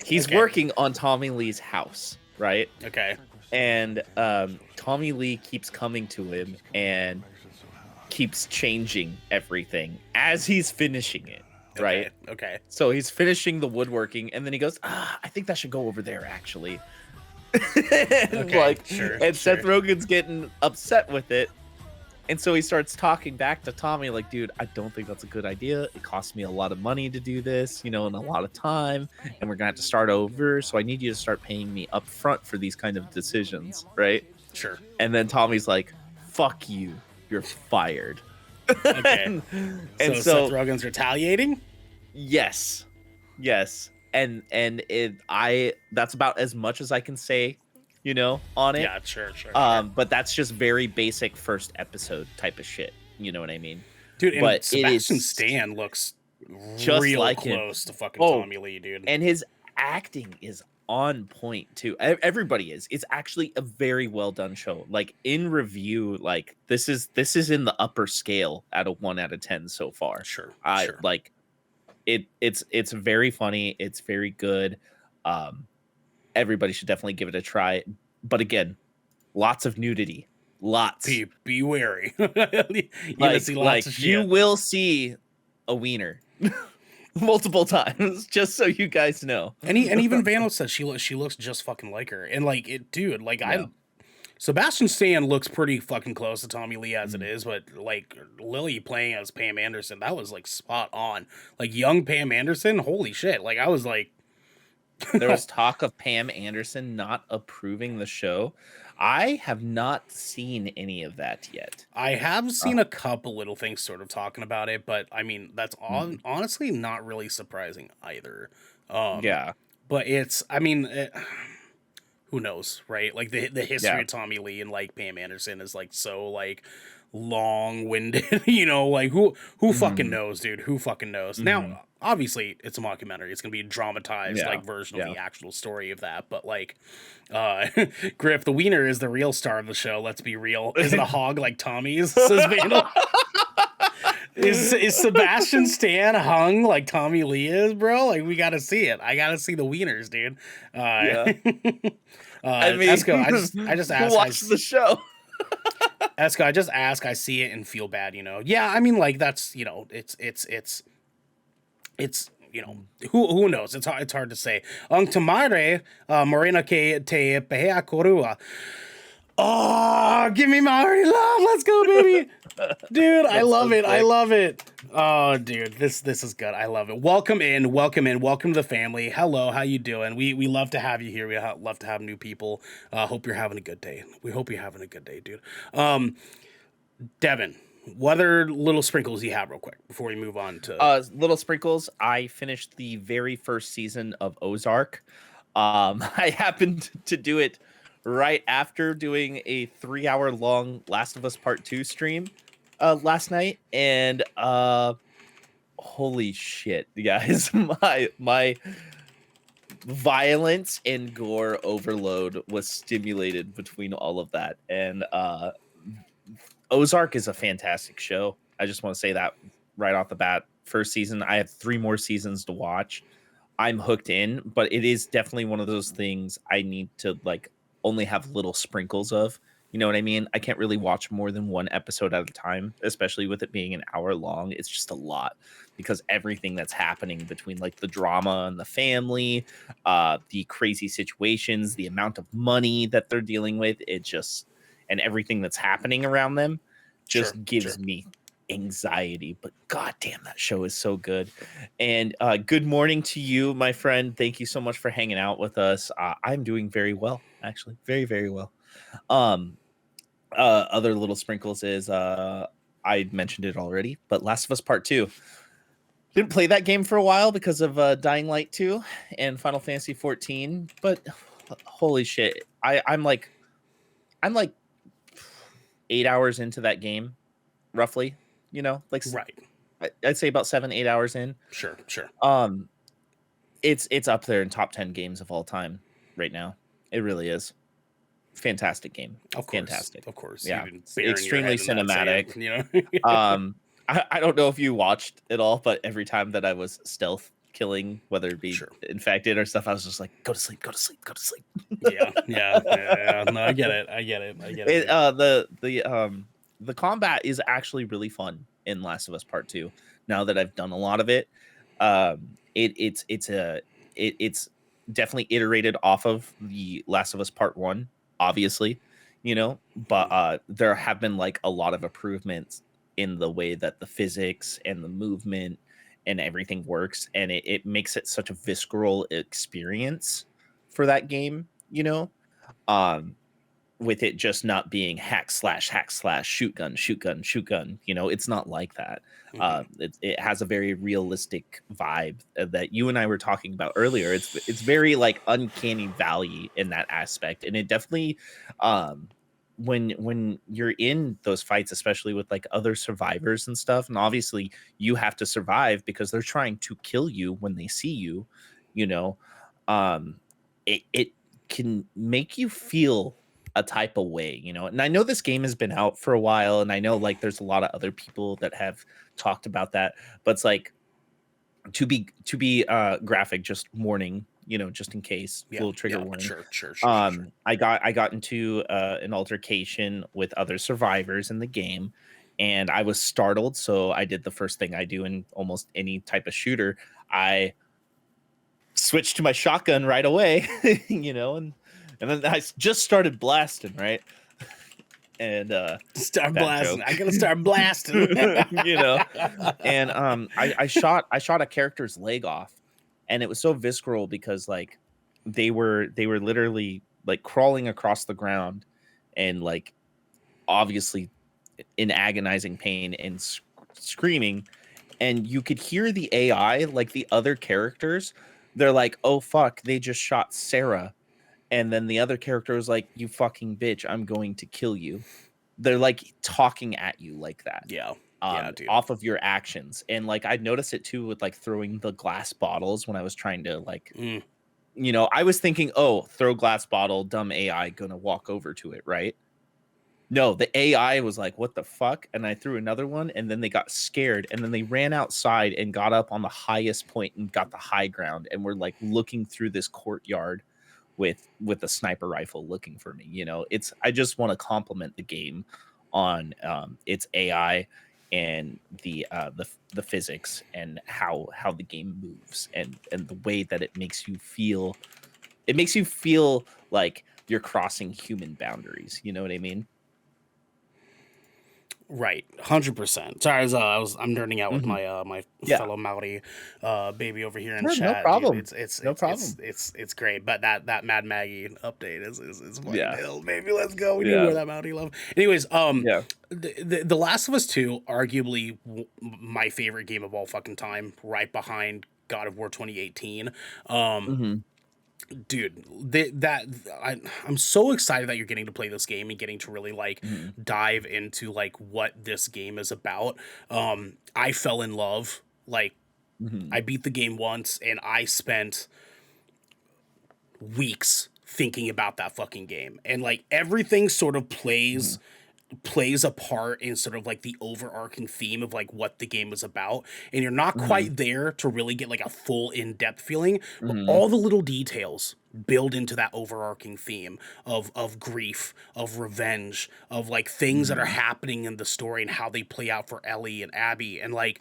Speaker 2: He's working on Tommy Lee's house, right?
Speaker 1: Okay.
Speaker 2: And Tommy Lee keeps coming to him and keeps changing everything as he's finishing it, right?
Speaker 1: Okay.
Speaker 2: So he's finishing the woodworking, and then he goes, I think that should go over there, actually. And Seth Rogen's getting upset with it. And so he starts talking back to Tommy like, dude, I don't think that's a good idea. It costs me a lot of money to do this, and a lot of time, and we're going to have to start over. So I need you to start paying me up front for these kind of decisions, right?
Speaker 1: Sure.
Speaker 2: And then Tommy's like, fuck you. You're fired.
Speaker 1: Okay. and so Seth Rogen's retaliating?
Speaker 2: Yes. And that's about as much as I can say on it.
Speaker 1: Yeah, sure.
Speaker 2: But that's just very basic first episode type of shit. You know what I mean?
Speaker 1: Dude, and Sebastian Stan looks
Speaker 2: just
Speaker 1: real
Speaker 2: like
Speaker 1: close to fucking Tommy Lee, dude.
Speaker 2: And his acting is on point too. Everybody is. It's actually a very well done show. Like in review, like this is in the upper scale out of 1 out of 10 so far.
Speaker 1: Sure.
Speaker 2: Like it's very funny. It's very good. Everybody should definitely give it a try. But again, lots of nudity. Lots.
Speaker 1: Be wary. You will see a wiener.
Speaker 2: multiple times, just so you guys know.
Speaker 1: And even Vandal said she looks just fucking like her. And like dude, like
Speaker 2: Yeah.
Speaker 1: Sebastian Stan looks pretty fucking close to Tommy Lee as it is, but like Lily playing as Pam Anderson, that was like spot on. Like young Pam Anderson, holy shit. Like I was like,
Speaker 2: there was talk of Pam Anderson not approving the show. I have not seen any of that yet.
Speaker 1: I have seen a couple little things sort of talking about it, but I mean, that's honestly not really surprising either.
Speaker 2: Yeah.
Speaker 1: But it's, I mean, who knows, right? Like the history
Speaker 2: Yeah.
Speaker 1: of Tommy Lee and like Pam Anderson is like so like long-winded, you know, like who fucking knows, dude? Who fucking knows? Now, obviously, it's a mockumentary. It's gonna be a dramatized like version of the actual story of that. But like, Griff, the wiener is the real star of the show. Let's be real. Is it a hog like Tommy's? Says Vandal. Is Sebastian Stan hung like Tommy Lee is, bro? Like we gotta see it. I gotta see the wieners, dude.
Speaker 2: Yeah. I mean,
Speaker 1: Esco, I just asked.
Speaker 2: Watch the show.
Speaker 1: Esco, I just ask. I see it and feel bad, you know. Yeah, I mean, like that's, you know, it's you know, who knows? It's hard to say. Ang tamare morena que te pehea korua. Oh, give me Maori love. Let's go, baby. Dude, I love it. I love it. Oh, dude, this is good. I love it. Welcome in. Welcome to the family. Hello, how you doing? We love to have you here. We love to have new people. Hope you're having a good day. We hope you're having a good day, dude. Devin, what other little sprinkles you have real quick before we move on to
Speaker 2: little sprinkles? I finished the very first season of Ozark. I happened to do it right after doing a 3-hour long Last of Us Part 2 stream last night, and holy shit, guys, my violence and gore overload was stimulated between all of that. And Ozark is a fantastic show. I just want to say that right off the bat. First season, I have 3 more seasons to watch. I'm hooked in, but it is definitely one of those things I need to like only have little sprinkles of. You know what I mean? I can't really watch more than one episode at a time, especially with it being an hour long. It's just a lot because everything that's happening between like the drama and the family, the crazy situations, the amount of money that they're dealing with, it just, and everything that's happening around them just gives me anxiety. But goddamn, that show is so good. And good morning to you, my friend. Thank you so much for hanging out with us. I'm doing very well, actually, very, very well. Other little sprinkles is I mentioned it already, but Last of Us Part 2. Didn't play that game for a while because of Dying Light 2 and Final Fantasy 14, but holy shit, I'm like 8 hours into that game, roughly. You know, like
Speaker 1: right.
Speaker 2: I'd say about 7-8 hours in.
Speaker 1: Sure.
Speaker 2: It's up there in top 10 games of all time right now. It really is. Fantastic game.
Speaker 1: Of course.
Speaker 2: Fantastic.
Speaker 1: Of course.
Speaker 2: Yeah. Extremely cinematic.
Speaker 1: You know.
Speaker 2: I don't know if you watched it all, but every time that I was stealth killing, whether it be infected or stuff, I was just like, go to sleep.
Speaker 1: Yeah. No, I get it.
Speaker 2: The combat is actually really fun in Last of Us Part 2. Now that I've done a lot of it, it's definitely iterated off of the Last of Us Part 1, obviously, you know, but there have been like a lot of improvements in the way that the physics and the movement and everything works, and it makes it such a visceral experience for that game, you know, with it just not being hack slash shoot gun, you know, it's not like that. It has a very realistic vibe that you and I were talking about earlier. It's very like uncanny valley in that aspect, and it definitely when you're in those fights, especially with like other survivors and stuff, and obviously you have to survive because they're trying to kill you when they see you, you know, it can make you feel a type of way, you know. And I know this game has been out for a while, and I know like there's a lot of other people that have talked about that, but it's like to be graphic, just warning, you know, just in case, little trigger warning.
Speaker 1: Sure.
Speaker 2: I got into an altercation with other survivors in the game, and I was startled, so I did the first thing I do in almost any type of shooter. I switched to my shotgun right away, and then I just started blasting, right? And
Speaker 1: start
Speaker 2: bad
Speaker 1: blasting.
Speaker 2: joke.
Speaker 1: I gotta start blasting.
Speaker 2: And I shot a character's leg off, and it was so visceral because like they were literally like crawling across the ground and like obviously in agonizing pain and screaming, and you could hear the AI, like the other characters, they're like, oh fuck, they just shot Sarah. And then the other character was like, you fucking bitch, I'm going to kill you. They're like talking at you like that.
Speaker 1: Yeah. Dude.
Speaker 2: Off of your actions. And like I noticed it too with like throwing the glass bottles when I was trying to like I was thinking, oh, throw glass bottle, dumb AI gonna walk over to it, right? No, the AI was like, what the fuck? And I threw another one, and then they got scared, and then they ran outside and got up on the highest point and got the high ground, and were like looking through this courtyard with a sniper rifle looking for me. I just want to compliment the game on its AI and the physics and how the game moves and the way that it makes you feel. It makes you feel like you're crossing human boundaries. You know what I mean?
Speaker 1: Right, 100%. Sorry, I'm nerding out with my my fellow Maori baby over here in chat.
Speaker 2: No problem.
Speaker 1: Dude, it's
Speaker 2: no problem.
Speaker 1: It's great. But that Mad Maggie update is fucking hell, baby. Let's go. We need more of that Maori love. Anyways, the Last of Us 2, arguably my favorite game of all fucking time, right behind God of War 2018. Dude, I'm so excited that you're getting to play this game and getting to really like dive into like what this game is about. I fell in love. Like I beat the game once and I spent weeks thinking about that fucking game, and like everything sort of plays a part in sort of like the overarching theme of like what the game was about, and you're not quite there to really get like a full in-depth feeling, but all the little details build into that overarching theme of grief, of revenge, of like things that are happening in the story and how they play out for Ellie and Abby. And like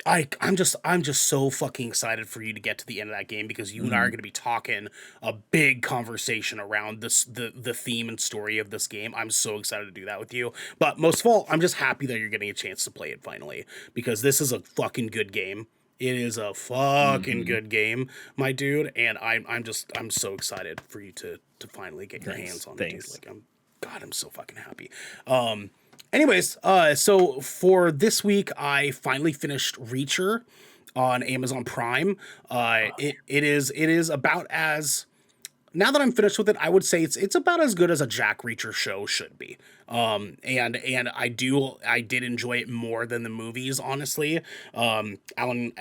Speaker 1: I'm just so fucking excited for you to get to the end of that game, because you and I are going to be talking a big conversation around the theme and story of this game. I'm so excited to do that with you. But most of all, I'm just happy that you're getting a chance to play it finally, because this is a fucking good game. It is a fucking good game, my dude, and I'm so excited for you to finally get your hands on it, dude. Like I'm so fucking happy. Anyways, so for this week, I finally finished Reacher on Amazon Prime. It is about as, now that I'm finished with it, I would say it's about as good as a Jack Reacher show should be. And I did enjoy it more than the movies, honestly. Alan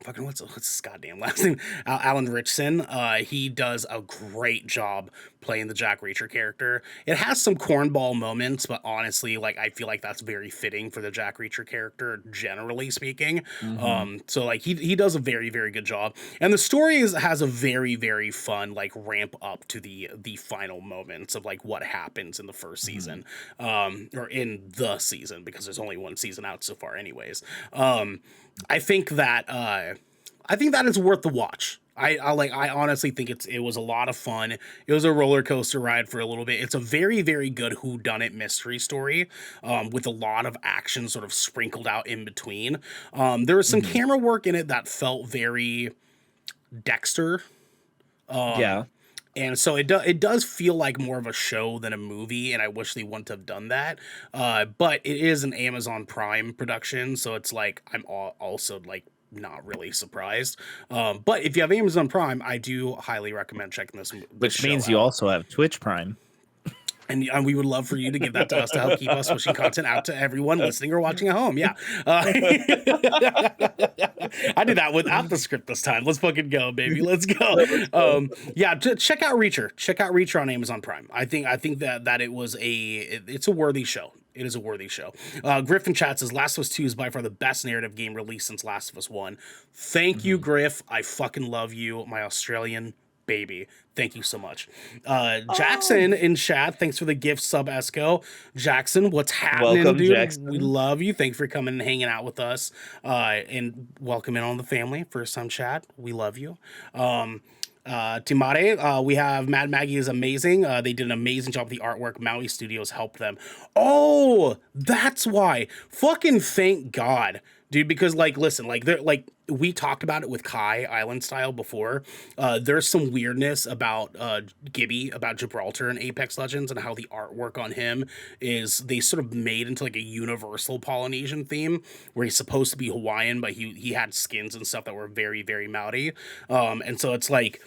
Speaker 1: fucking what's his goddamn last name? Alan Richson. He does a great job playing the Jack Reacher character. It has some cornball moments, but honestly, like I feel like that's very fitting for the Jack Reacher character, generally speaking. So like he does a very, very good job, and the story has a very, very fun like ramp up to the final moments of like what happens in the first season, or in the season, because there's only one season out so far, anyways. I think that it's worth the watch. I honestly think it was a lot of fun. It was a roller coaster ride for a little bit. It's a very, very good whodunit mystery story, with a lot of action sort of sprinkled out in between. There was some camera work in it that felt very Dexter. And so it does feel like more of a show than a movie, and I wish they wouldn't have done that. But it is an Amazon Prime production, so it's like I'm also like not really surprised. But if you have Amazon Prime, I do highly recommend checking this.
Speaker 2: Which means you also have Twitch Prime.
Speaker 1: And we would love for you to give that to us to help keep us pushing content out to everyone listening or watching at home. Yeah. I did that without the script this time. Let's fucking go, baby. Let's go. Check out Reacher. Check out Reacher on Amazon Prime. I think that it's a worthy show. It is a worthy show. Griffin chat says Last of Us 2 is by far the best narrative game released since Last of Us 1. Thank you, Griff. I fucking love you, my Australian baby. Thank you so much. Jackson in chat, thanks for the gift sub Esco. Jackson, what's happening,
Speaker 2: Welcome,
Speaker 1: dude?
Speaker 2: Jackson.
Speaker 1: We love you. Thanks for coming and hanging out with us. And welcome in on the family. First time chat. We love you. Timare, we have Mad Maggie is amazing. They did an amazing job with the artwork. Maui Studios helped them. Oh, that's why. Fucking thank God, dude. Because like, listen, like they're like we talked about it with Kai Island Style before. There's some weirdness about Gibby, about Gibraltar and Apex Legends, and how the artwork on him is they sort of made into like a universal Polynesian theme where he's supposed to be Hawaiian, but he had skins and stuff that were very, very Maori. And so it's like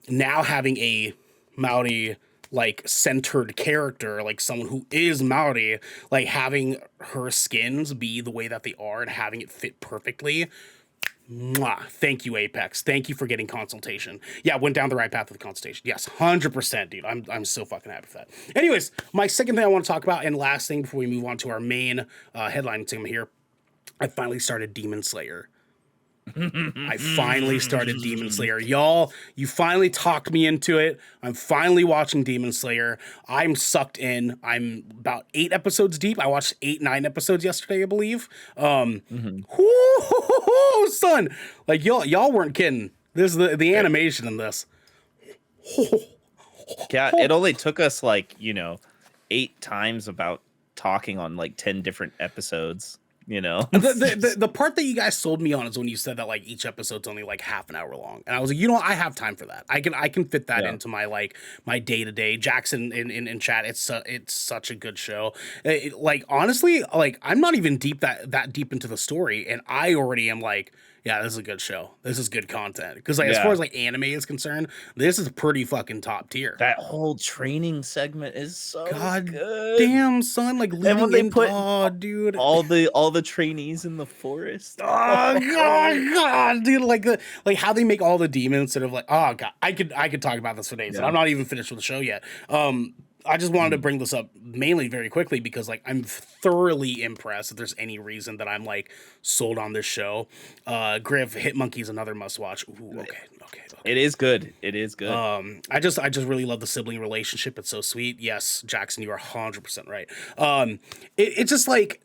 Speaker 1: now having a Maori like centered character, like someone who is Maori, like having her skins be the way that they are and having it fit perfectly. Mwah. Thank you, Apex. Thank you for getting consultation. Yeah, went down the right path with the consultation. Yes, 100%, dude. I'm so fucking happy for that. Anyways, my second thing I want to talk about, and last thing before we move on to our main headline thing here, I finally started Demon Slayer. I finally started Demon Slayer. Y'all, you finally talked me into it. I'm finally watching Demon Slayer. I'm sucked in. I'm about 8 episodes deep. I watched 9 episodes yesterday, I believe. Whoo, son. Like y'all weren't kidding. This is the animation in this.
Speaker 2: Yeah, it only took us like, 8 times about talking on like 10 different episodes.
Speaker 1: The part that you guys sold me on is when you said that like each episode's only like half an hour long, and I was like, I have time for that. I can fit that into my like my day to day. Jackson in chat, it's such a good show. Like honestly, like I'm not even that deep into the story, and I already am like, yeah, this is a good show. This is good content. Because like as far as like anime is concerned, this is pretty fucking top tier.
Speaker 2: That whole training segment is so good.
Speaker 1: Damn, son, like
Speaker 2: and when they put
Speaker 1: dude,
Speaker 2: all the trainees in the forest.
Speaker 1: Oh god, dude, like how they make all the demons sort of like, oh god, I could talk about this for days, and I'm not even finished with the show yet. I just wanted to bring this up mainly very quickly because like I'm thoroughly impressed. If there's any reason that I'm like sold on this show, Griff Hitmonkey is another must watch. Ooh, okay.
Speaker 2: It is good.
Speaker 1: I just really love the sibling relationship. It's so sweet. Yes, Jackson, you are 100% right. It's just like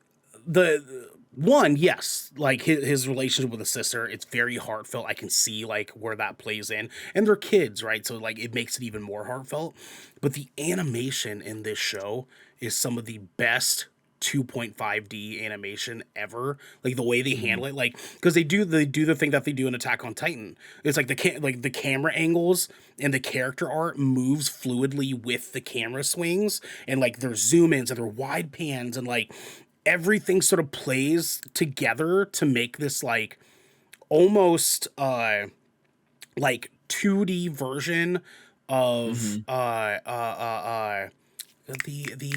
Speaker 1: yes, like his relationship with his sister, it's very heartfelt. I can see like where that plays in, and they're kids, right? So like it makes it even more heartfelt. But the animation in this show is some of the best 2.5D animation ever. Like the way they handle it, like because they do the thing that they do in Attack on Titan. It's like the camera angles and the character art moves fluidly with the camera swings, and like their zoom ins and their wide pans, and like everything sort of plays together to make this like almost like 2D version of the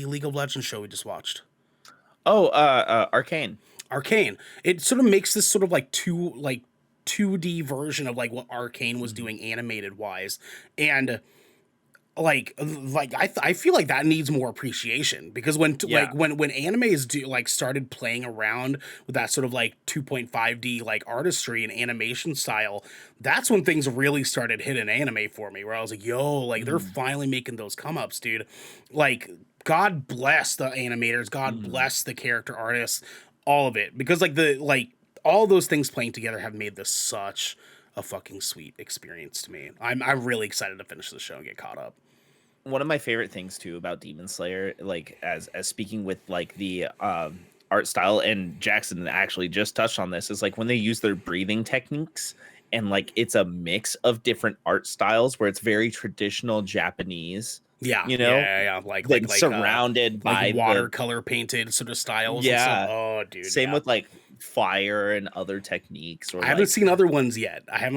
Speaker 1: League of Legends show we just watched.
Speaker 2: Arcane.
Speaker 1: It sort of makes this sort of like 2D version of like what Arcane was doing animated wise, and like I feel like that needs more appreciation because when animes started playing around with that sort of like 2.5D like artistry and animation style, that's when things really started hitting anime for me, where I was like, yo, like they're finally making those come ups, dude. Like God bless the animators, God bless the character artists, all of it, because all those things playing together have made this such a fucking sweet experience to me. I'm really excited to finish the show and get caught up.
Speaker 2: One of my favorite things too about Demon Slayer, like as speaking with like the art style, and Jackson actually just touched on this, is like when they use their breathing techniques, and like it's a mix of different art styles where it's very traditional Japanese.
Speaker 1: Yeah, like
Speaker 2: surrounded by
Speaker 1: like watercolor painted sort of styles.
Speaker 2: Yeah.
Speaker 1: Oh, dude.
Speaker 2: Same with like fire and other techniques. Or
Speaker 1: I haven't seen other ones yet. I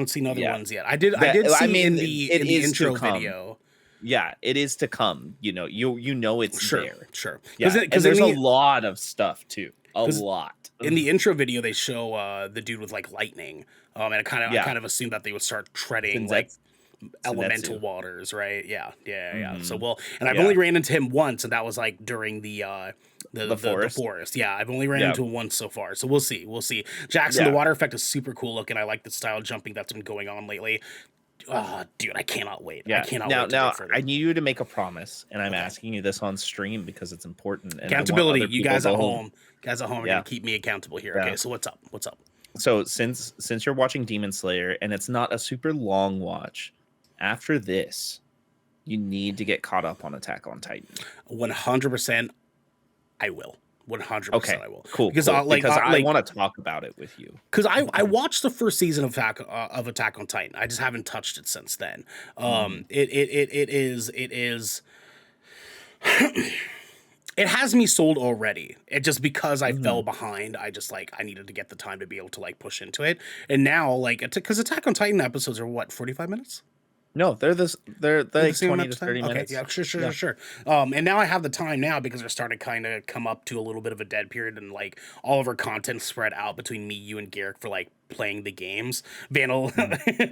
Speaker 1: did see in the intro video.
Speaker 2: Yeah, it is to come. You know it's there.
Speaker 1: Sure.
Speaker 2: Yeah, because there's a lot of stuff too. A lot.
Speaker 1: In the intro video, they show the dude with like lightning. And I kind of assumed that they would start treading like elemental waters, right? Yeah. So I've only ran into him once, and that was like during the forest. Yeah, I've only ran into him once so far. So we'll see. Jackson, the water effect is super cool looking. I like the style jumping that's been going on lately. Oh, dude, I cannot wait.
Speaker 2: Yeah.
Speaker 1: I cannot
Speaker 2: Now,
Speaker 1: wait to
Speaker 2: now
Speaker 1: go further.
Speaker 2: I need you to make a promise, and I'm
Speaker 1: Okay.
Speaker 2: asking you this on stream because it's important. And
Speaker 1: Accountability.
Speaker 2: I want other
Speaker 1: You
Speaker 2: people
Speaker 1: guys
Speaker 2: to
Speaker 1: at
Speaker 2: hold.
Speaker 1: home. Guys at home are
Speaker 2: Yeah.
Speaker 1: gonna keep me accountable here.
Speaker 2: Yeah.
Speaker 1: Okay, so what's up? What's up?
Speaker 2: So since you're watching Demon Slayer and it's not a super long watch, after this, you need to get caught up on Attack on Titan.
Speaker 1: 100%. I will. 100%.
Speaker 2: Okay,
Speaker 1: I will.
Speaker 2: cool.
Speaker 1: Because
Speaker 2: cool.
Speaker 1: I
Speaker 2: I want to talk about it with you.
Speaker 1: Because I watched the first season of Attack on Titan. I just haven't touched it since then. It is it has me sold already. It just because I fell behind, I just I needed to get the time to be able to push into it. And now because Attack on Titan episodes are what, 45 minutes?
Speaker 2: No, they're like
Speaker 1: Same
Speaker 2: 20
Speaker 1: amount
Speaker 2: to
Speaker 1: of time?
Speaker 2: 30
Speaker 1: Okay,
Speaker 2: minutes.
Speaker 1: yeah, sure. And now I have the time now because we're starting to kind of come up to a little bit of a dead period, and all of our content spread out between me, you, and Garrick for playing the games. Vandal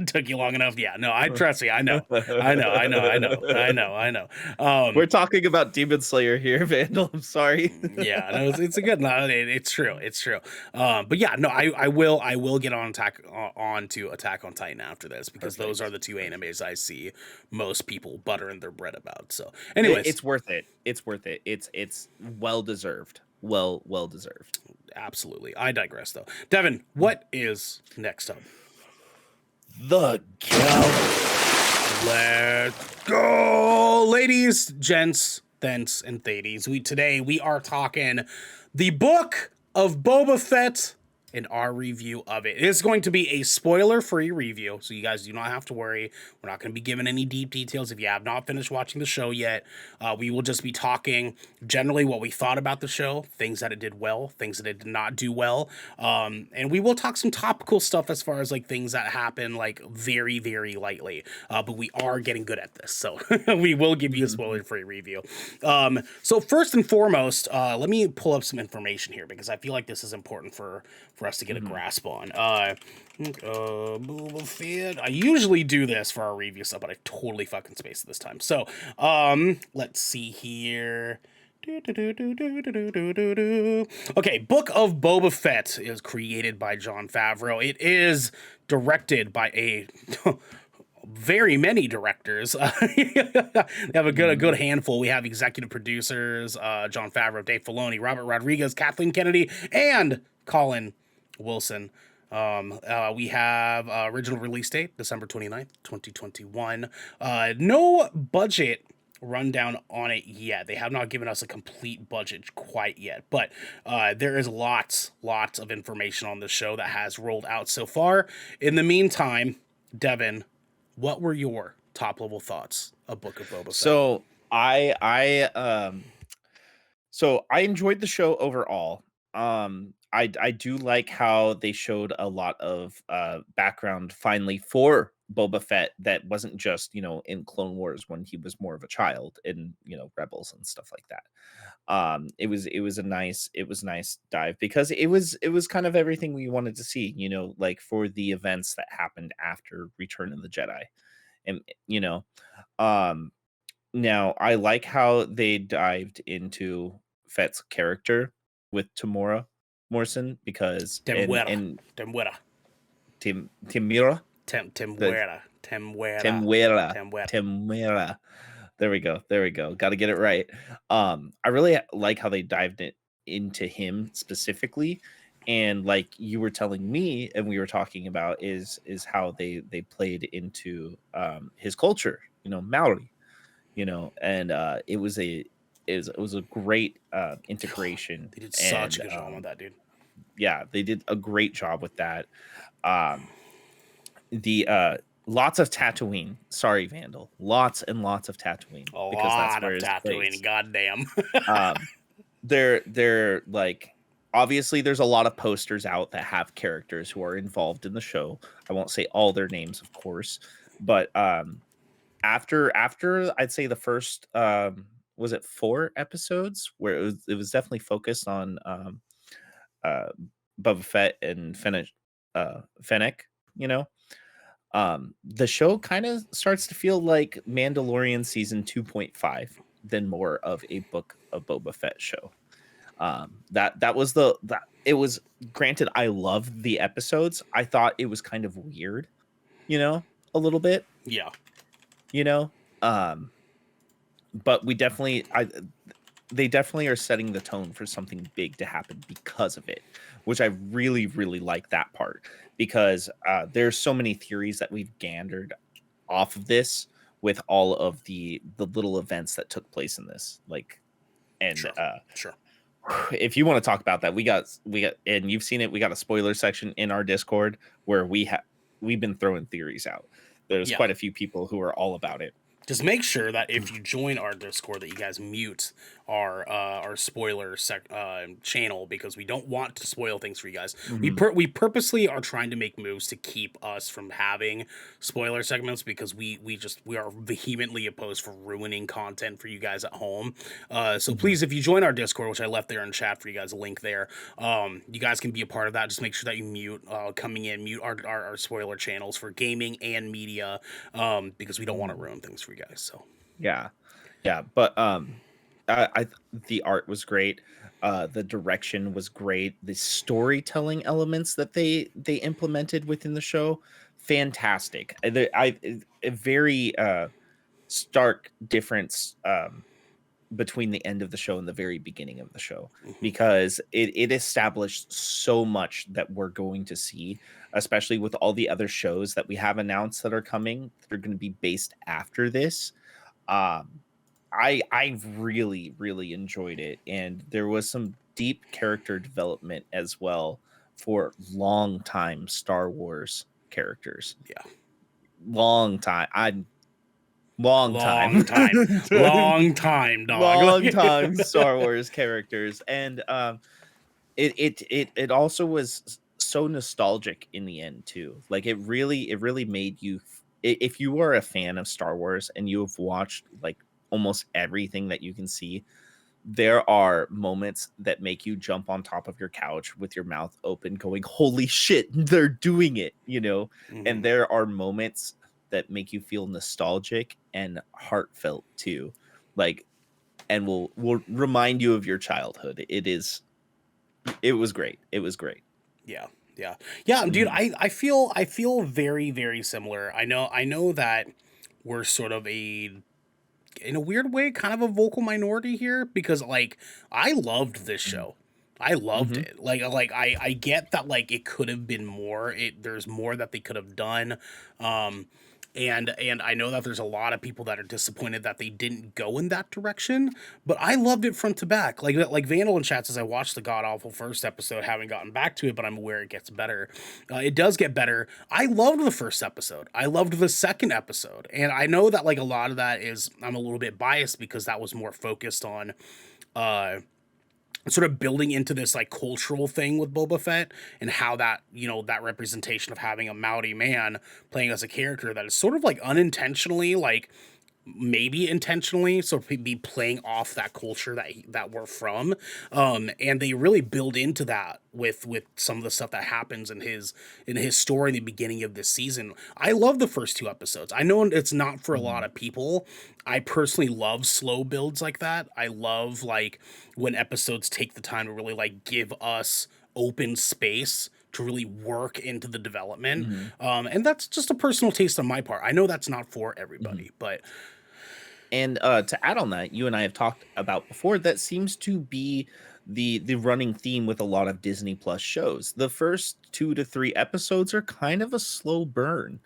Speaker 1: took you long enough. Yeah, no, I trust you. I know.
Speaker 2: We're talking about Demon Slayer here, Vandal. I'm sorry.
Speaker 1: Yeah, no, it's a good. No, it's true. But yeah, no, I will get on to Attack on Titan after this because those are the two animes I see most people buttering their bread about. So, anyways,
Speaker 2: it's worth it. It's worth it. It's well deserved. Well deserved.
Speaker 1: Absolutely. I digress though. Devin, what is next up?
Speaker 2: The Gallows.
Speaker 1: Let's go, ladies, gents, thents, and thadies. Today we are talking the book of Boba Fett and our review of it. It is going to be a spoiler-free review, so you guys do not have to worry. We're not going to be giving any deep details if you have not finished watching the show yet. We will just be talking generally what we thought about the show, things that it did well, things that it did not do well, and we will talk some topical stuff as far as things that happen very, very lightly. But we are getting good at this, so we will give you a spoiler-free review. So first and foremost, let me pull up some information here because I feel like this is important for us to get a grasp on. Boba Fett. I usually do this for our review stuff, but I totally fucking spaced it this time. So, let's see here. Okay, Book of Boba Fett is created by Jon Favreau. It is directed by a very many directors. They have a good handful. We have executive producers, Jon Favreau, Dave Filoni, Robert Rodriguez, Kathleen Kennedy, and Colin Wilson. We have original release date, December 29th, 2021. No budget rundown on it yet. They have not given us a complete budget quite yet, but there is lots of information on the show that has rolled out so far. In the meantime, Devin, what were your top level thoughts of Book of Boba Fett?
Speaker 2: So I enjoyed the show overall. I do like how they showed a lot of background finally for Boba Fett that wasn't just in Clone Wars when he was more of a child in Rebels and stuff like that. It was a nice dive because it was kind of everything we wanted to see, for the events that happened after Return of the Jedi. And now I like how they dived into Fett's character with Tamora Morrison because
Speaker 1: Temuera.
Speaker 2: There we go. Got to get it right. I really like how they dived into him specifically, and like you were telling me, and we were talking about is how they played into his culture, Maori, and it was a great integration.
Speaker 1: They did such a good job on that, dude.
Speaker 2: Yeah, they did a great job with that. The lots of Tatooine. Sorry, Vandal. Lots and lots of Tatooine.
Speaker 1: Tatooine. Goddamn.
Speaker 2: They're like, obviously there's a lot of posters out that have characters who are involved in the show. I won't say all their names, of course, but after I'd say the first was it 4 episodes where it was definitely focused on Boba Fett and Fennec, the show kind of starts to feel like Mandalorian season 2.5 than more of a Book of Boba Fett show. It was, granted, I loved the episodes. I thought it was kind of weird, a little bit,
Speaker 1: Yeah.
Speaker 2: You know, but they definitely are setting the tone for something big to happen because of it, which I really, really like that part, because there's so many theories that we've gathered off of this with all of the little events that took place in this, like, and
Speaker 1: Sure. Sure.
Speaker 2: if you want to talk about that, we got, and you've seen it, we got a spoiler section in our Discord where we've been throwing theories out. There's
Speaker 1: Yeah.
Speaker 2: quite a few people who are all about it.
Speaker 1: Just make sure that if you join our Discord that you guys mute our spoiler channel, because we don't want to spoil things for you guys. We purposely are trying to make moves to keep us from having spoiler segments, because we are vehemently opposed for ruining content for you guys at home. So please, if you join our Discord, which I left there in chat for you guys, a link there, you guys can be a part of that. Just make sure that you mute our spoiler channels for gaming and media, because we don't want to ruin things for you guys. So
Speaker 2: Yeah, but I the art was great, the direction was great, the storytelling elements that they implemented within the show, fantastic. A very stark difference between the end of the show and the very beginning of the show, because it established so much that we're going to see, especially with all the other shows that we have announced that are coming, that are going to be based after this. I really, really enjoyed it, and there was some deep character development as well for long time Star Wars characters.
Speaker 1: yeah,
Speaker 2: Long time.
Speaker 1: long time, long time, dog.
Speaker 2: Long time Star Wars characters, and it also was so nostalgic in the end too. Like, it really made you, if you are a fan of Star Wars and you have watched like almost everything that you can see, there are moments that make you jump on top of your couch with your mouth open going, holy shit, they're doing it, you know. And there are moments that make you feel nostalgic and heartfelt too, like, and will remind you of your childhood. It was great.
Speaker 1: Yeah, dude. I feel very, very similar. I know that we're sort of in a weird way, kind of a vocal minority here, because like I loved this show. I loved it. Like I get that, like, it could have been more. There's more that they could have done. And I know that there's a lot of people that are disappointed that they didn't go in that direction, but I loved it front to back. Like Vandal in chat says, I watched the god awful first episode, haven't gotten back to it, but I'm aware it gets better. It does get better. I loved the first episode. I loved the second episode, and I know that like a lot of that is, I'm a little bit biased because that was more focused on sort of building into this like cultural thing with Boba Fett, and how that, that representation of having a Maori man playing as a character that is sort of like unintentionally, like maybe intentionally, so be playing off that culture that we're from, and they really build into that with some of the stuff that happens in his story in the beginning of this season. I love the first two episodes. I know it's not for a lot of people. I personally love slow builds like that. I love like when episodes take the time to really like give us open space to really work into the development. And that's just a personal taste on my part. I know that's not for everybody, but.
Speaker 2: And to add on that, you and I have talked about before, that seems to be the running theme with a lot of Disney Plus shows. The first 2 to 3 episodes are kind of a slow burn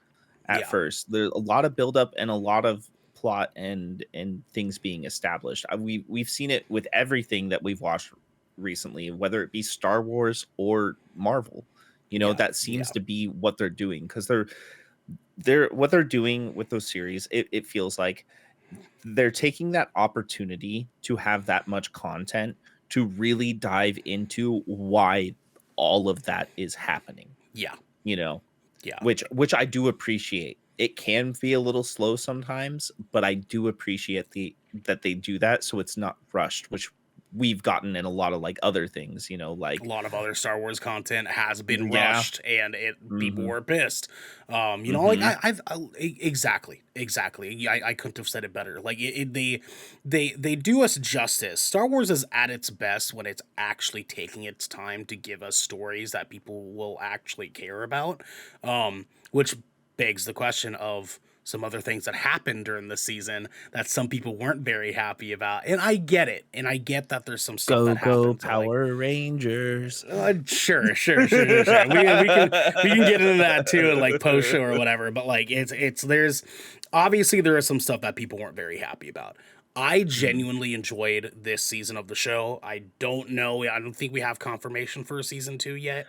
Speaker 2: at first. There's a lot of buildup and a lot of plot and things being established. We've seen it with everything that we've watched recently, whether it be Star Wars or Marvel. That seems to be what they're doing, because they're what they're doing with those series. It feels like they're taking that opportunity to have that much content to really dive into why all of that is happening.
Speaker 1: Yeah.
Speaker 2: Which I do appreciate. It can be a little slow sometimes, but I do appreciate that they do that, so it's not rushed, which we've gotten in a lot of like other things, like
Speaker 1: a lot of other Star Wars content has been rushed, and people were pissed. Like exactly. I couldn't have said it better. Like they do us justice. Star Wars is at its best when it's actually taking its time to give us stories that people will actually care about. Which begs the question of, some other things that happened during the season that some people weren't very happy about. And I get it. And I get that there's some stuff that
Speaker 2: Go
Speaker 1: happened.
Speaker 2: Power Rangers.
Speaker 1: Sure. We can get into that too in like post show or whatever. But like there's obviously there is some stuff that people weren't very happy about. I genuinely enjoyed this season of the show. I don't know. I don't think we have confirmation for season 2 yet.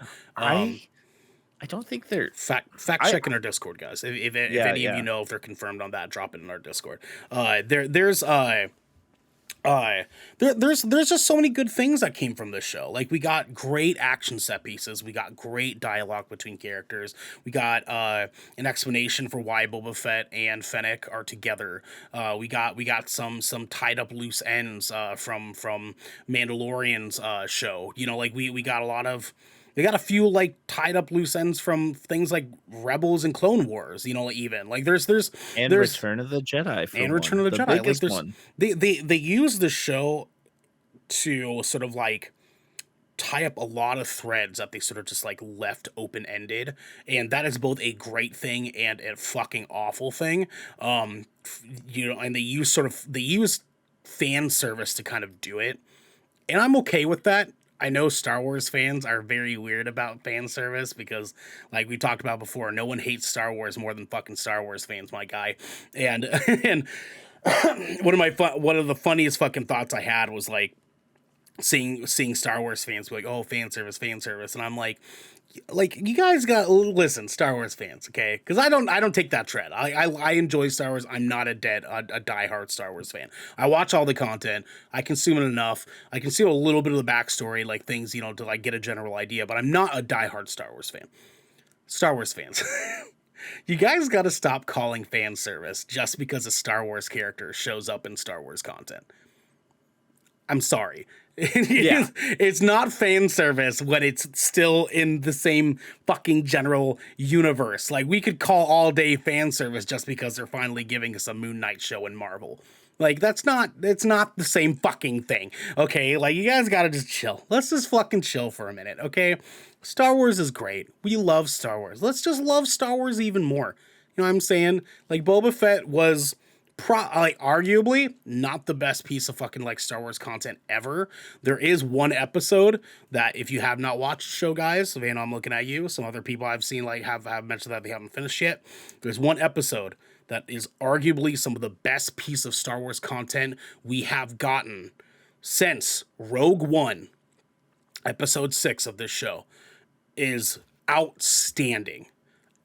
Speaker 2: I don't think they're
Speaker 1: fact check in our Discord, guys. If any of you know if they're confirmed on that, drop it in our Discord. There's just so many good things that came from this show. Like we got great action set pieces, we got great dialogue between characters, we got an explanation for why Boba Fett and Fennec are together. We got some tied up loose ends from Mandalorian's show. You know, like we got a few like tied up loose ends from things like Rebels and Clone Wars, you know, even like there's
Speaker 2: Return of the Jedi
Speaker 1: and Return of the Jedi.
Speaker 2: biggest
Speaker 1: Like
Speaker 2: one.
Speaker 1: They use the show to sort of like tie up a lot of threads that they sort of just like left open ended, and that is both a great thing and a fucking awful thing. You know, and they use fan service to kind of do it, and I'm okay with that. I know Star Wars fans are very weird about fan service because, like we talked about before, no one hates Star Wars more than fucking Star Wars fans, my guy. And and one of the funniest fucking thoughts I had was like seeing Star Wars fans be like, "Oh, fan service," and I'm like, you guys got listen, Star Wars fans, okay? Because I don't take that trend. I enjoy Star Wars. I'm not a diehard Star Wars fan. I watch all the content. I consume it enough. I consume a little bit of the backstory, like things, you know, to like get a general idea. But I'm not a diehard Star Wars fan. Star Wars fans, you guys got to stop calling fan service just because a Star Wars character shows up in Star Wars content. I'm sorry.
Speaker 2: Yeah.
Speaker 1: It's not fan service when it's still in the same fucking general universe. Like, we could call all day fan service just because they're finally giving us a Moon Knight show in Marvel. Like, it's not the same fucking thing, okay? Like, you guys gotta just chill. Let's just fucking chill for a minute, okay? Star Wars is great. We love Star Wars. Let's just love Star Wars even more. You know what I'm saying? Like, Boba Fett was arguably not the best piece of fucking like Star Wars content ever. There is one episode that if you have not watched the show, guys, Van, I'm looking at you. Some other people I've seen like have mentioned that they haven't finished yet. There's one episode that is arguably some of the best piece of Star Wars content we have gotten since Rogue One. Episode 6 of this show is outstanding.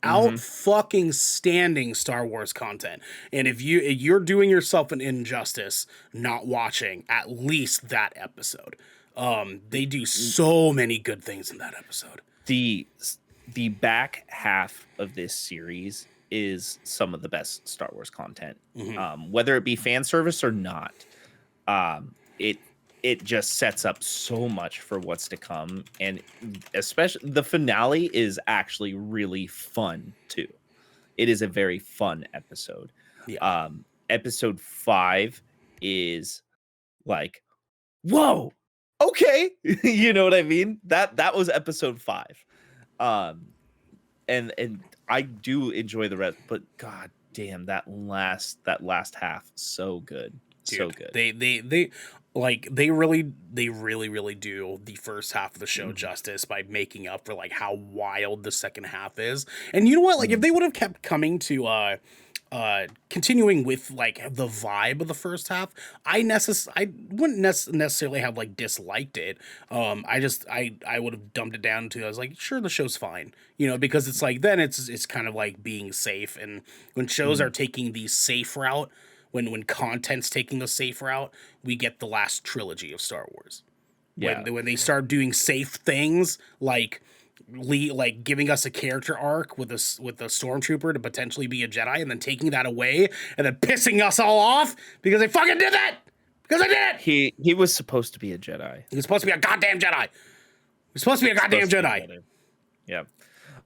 Speaker 1: Out fucking standing Star Wars content. And if you're doing yourself an injustice not watching at least that episode. They do so many good things in that episode.
Speaker 2: The back half of this series is some of the best Star Wars content. Whether it be fan service or not. It just sets up so much for what's to come, and especially the finale is actually really fun too. It is a very fun episode.
Speaker 1: Yeah.
Speaker 2: Episode 5 is like, whoa, okay, you know what I mean? That was episode 5, and I do enjoy the rest, but god damn, that last half, so good.
Speaker 1: Dude,
Speaker 2: so good.
Speaker 1: They really do the first half of the show justice by making up for like how wild the second half is. And you know what? Like if they would have kept coming to continuing with like the vibe of the first half, I wouldn't necessarily have like disliked it. I would have dumbed it down to, I was like, sure, the show's fine, you know, because it's like then it's kind of like being safe, and when shows are taking the safe route. When content's taking the safe route, we get the last trilogy of Star Wars.
Speaker 2: Yeah.
Speaker 1: When they start doing safe things like giving us a character arc with a stormtrooper to potentially be a Jedi, and then taking that away and then pissing us all off because they fucking did that. Because I did it.
Speaker 2: He was supposed to be a Jedi.
Speaker 1: He was supposed to be a goddamn Jedi. He was supposed to be a goddamn Jedi.
Speaker 2: Yeah.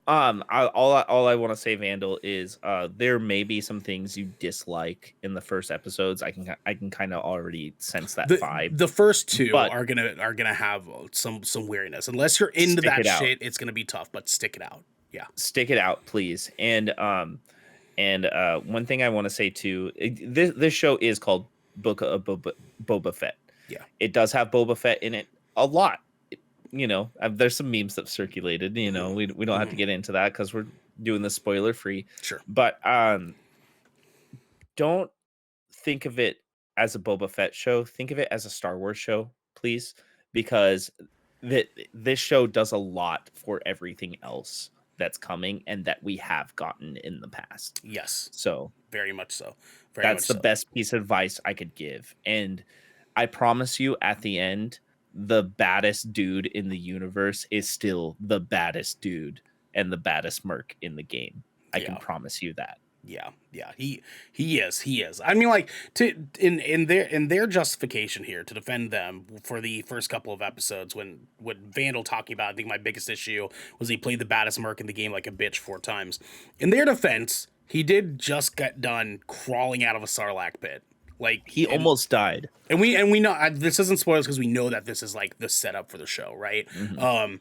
Speaker 2: All I want to say, Vandal, is there may be some things you dislike in the first episodes. I can kind of already sense that vibe.
Speaker 1: The first two are gonna have some weariness. Unless you're into that shit, it's gonna be tough. But stick it out. Yeah,
Speaker 2: stick it out, please. And And one thing I want to say too, this show is called Book of Boba Fett.
Speaker 1: Yeah.
Speaker 2: It does have Boba Fett in it a lot. There's some memes that circulated. We don't have to get into that because we're doing this spoiler free.
Speaker 1: Sure.
Speaker 2: But don't think of it as a Boba Fett show. Think of it as a Star Wars show, please, because this show does a lot for everything else that's coming and that we have gotten in the past.
Speaker 1: Yes.
Speaker 2: So
Speaker 1: very much so.
Speaker 2: That's the best piece of advice I could give. And I promise you, at the end, the baddest dude in the universe is still the baddest dude and the baddest merc in the game. I can promise you that.
Speaker 1: Yeah, he is. I mean, like, in their justification here to defend them for the first couple of episodes, when Vandal talking about, I think my biggest issue was he played the baddest merc in the game like a bitch 4 times. In their defense, he did just get done crawling out of a Sarlacc pit. Like,
Speaker 2: he almost died.
Speaker 1: And we know this isn't spoilers because we know that this is like the setup for the show, right?
Speaker 2: Mm-hmm.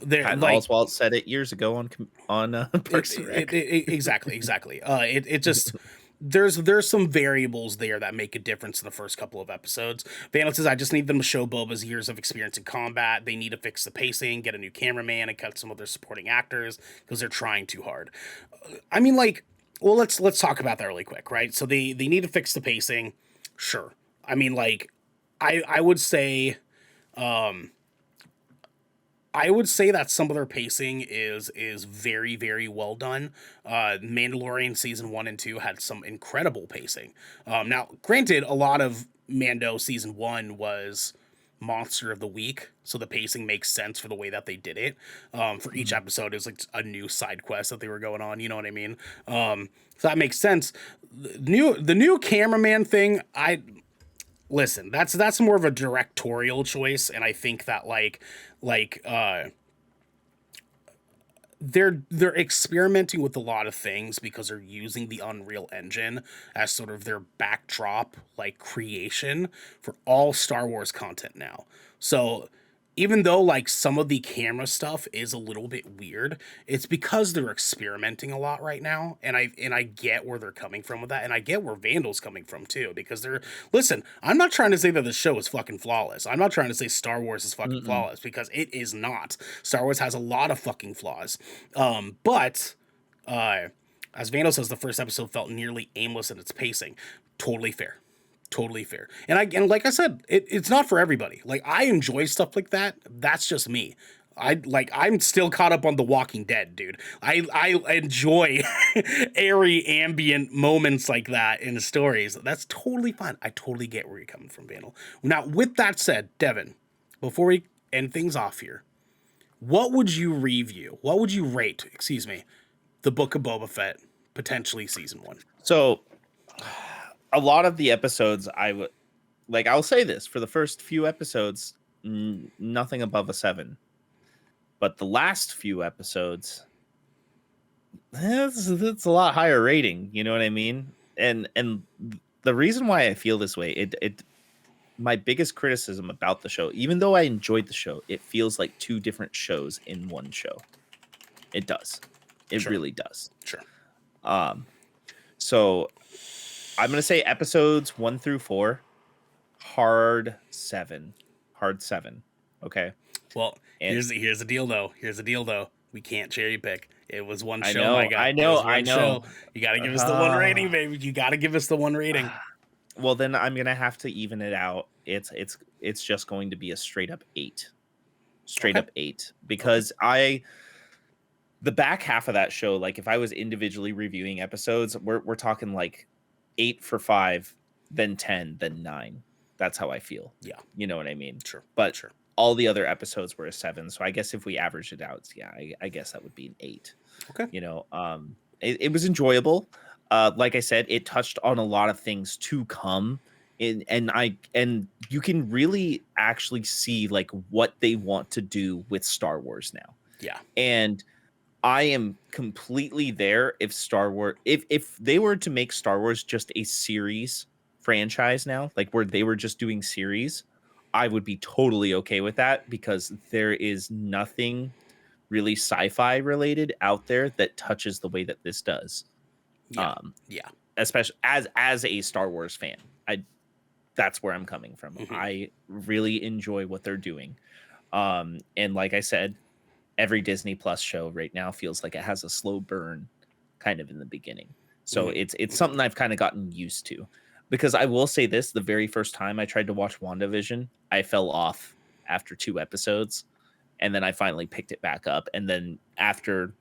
Speaker 2: Oswalt said it years ago on Parks and Rec.
Speaker 1: Exactly. It just there's some variables there that make a difference in the first couple of episodes. Vandal says, I just need them to show Boba's years of experience in combat. They need to fix the pacing, get a new cameraman, and cut some of their supporting actors because they're trying too hard. I mean, like, well, let's talk about that really quick, right? So they need to fix the pacing. Sure. I mean, like, I would say that some of their pacing is very, very well done. Mandalorian season 1 and 2 had some incredible pacing. Now, granted, a lot of Mando season 1 was monster of the week, so the pacing makes sense for the way that they did it. For each episode, it was like a new side quest that they were going on. You know what I mean? So that makes sense. The new cameraman thing, listen, that's more of a directorial choice, and I think that they're experimenting with a lot of things because they're using the Unreal Engine as sort of their backdrop, like, creation for all Star Wars content now. So even though, like, some of the camera stuff is a little bit weird, it's because they're experimenting a lot right now, and I get where they're coming from with that, and I get where Vandal's coming from too, because listen, I'm not trying to say that the show is fucking flawless. I'm not trying to say Star Wars is fucking flawless, because it is not. Star Wars has a lot of fucking flaws. But as Vandal says, the first episode felt nearly aimless in its pacing. Totally fair. And like I said, it's not for everybody. Like, I enjoy stuff like that. That's just me. I'm still caught up on The Walking Dead, dude. I enjoy airy ambient moments like that in the stories. That's totally fine. I totally get where you're coming from, Vandal. Now, with that said, Devin, before we end things off here, what would you rate, the Book of Boba Fett, potentially season 1?
Speaker 2: So, a lot of the episodes, I'll say this, for the first few episodes, nothing above a 7. But the last few episodes, it's a lot higher rating. You know what I mean? And the reason why I feel this way, my biggest criticism about the show, even though I enjoyed the show, it feels like 2 different shows in one show. It does. It really does.
Speaker 1: Sure.
Speaker 2: So I'm going to say episodes 1 through 4, hard 7. Okay.
Speaker 1: Well, here's the deal though. We can't cherry pick. It was one show.
Speaker 2: I know.
Speaker 1: Show. You got to give us the 1 rating, baby. You got to give us the 1 rating.
Speaker 2: Well, then I'm going to have to even it out. It's just going to be a straight up 8. Up 8, because the back half of that show, like, if I was individually reviewing episodes, we're talking like 8 for 5, then 10, then 9. That's how I feel.
Speaker 1: Yeah.
Speaker 2: You know what I mean?
Speaker 1: Sure.
Speaker 2: But
Speaker 1: sure.
Speaker 2: All the other episodes were a 7. So I guess if we average it out, I guess that would be an 8.
Speaker 1: Okay.
Speaker 2: You know, it was enjoyable. Like I said, it touched on a lot of things to come. And you can really actually see like what they want to do with Star Wars now.
Speaker 1: Yeah.
Speaker 2: And I am completely there if Star Wars, if they were to make Star Wars just a series franchise now, like where they were just doing series, I would be totally okay with that, because there is nothing really sci-fi related out there that touches the way that this does.
Speaker 1: Yeah. Yeah.
Speaker 2: Especially as a Star Wars fan. That's where I'm coming from.
Speaker 1: Mhm.
Speaker 2: I really enjoy what they're doing. And like I said, every Disney Plus show right now feels like it has a slow burn kind of in the beginning. So it's something I've kind of gotten used to. Because I will say this, the very first time I tried to watch WandaVision, I fell off after 2 episodes, and then I finally picked it back up, and then after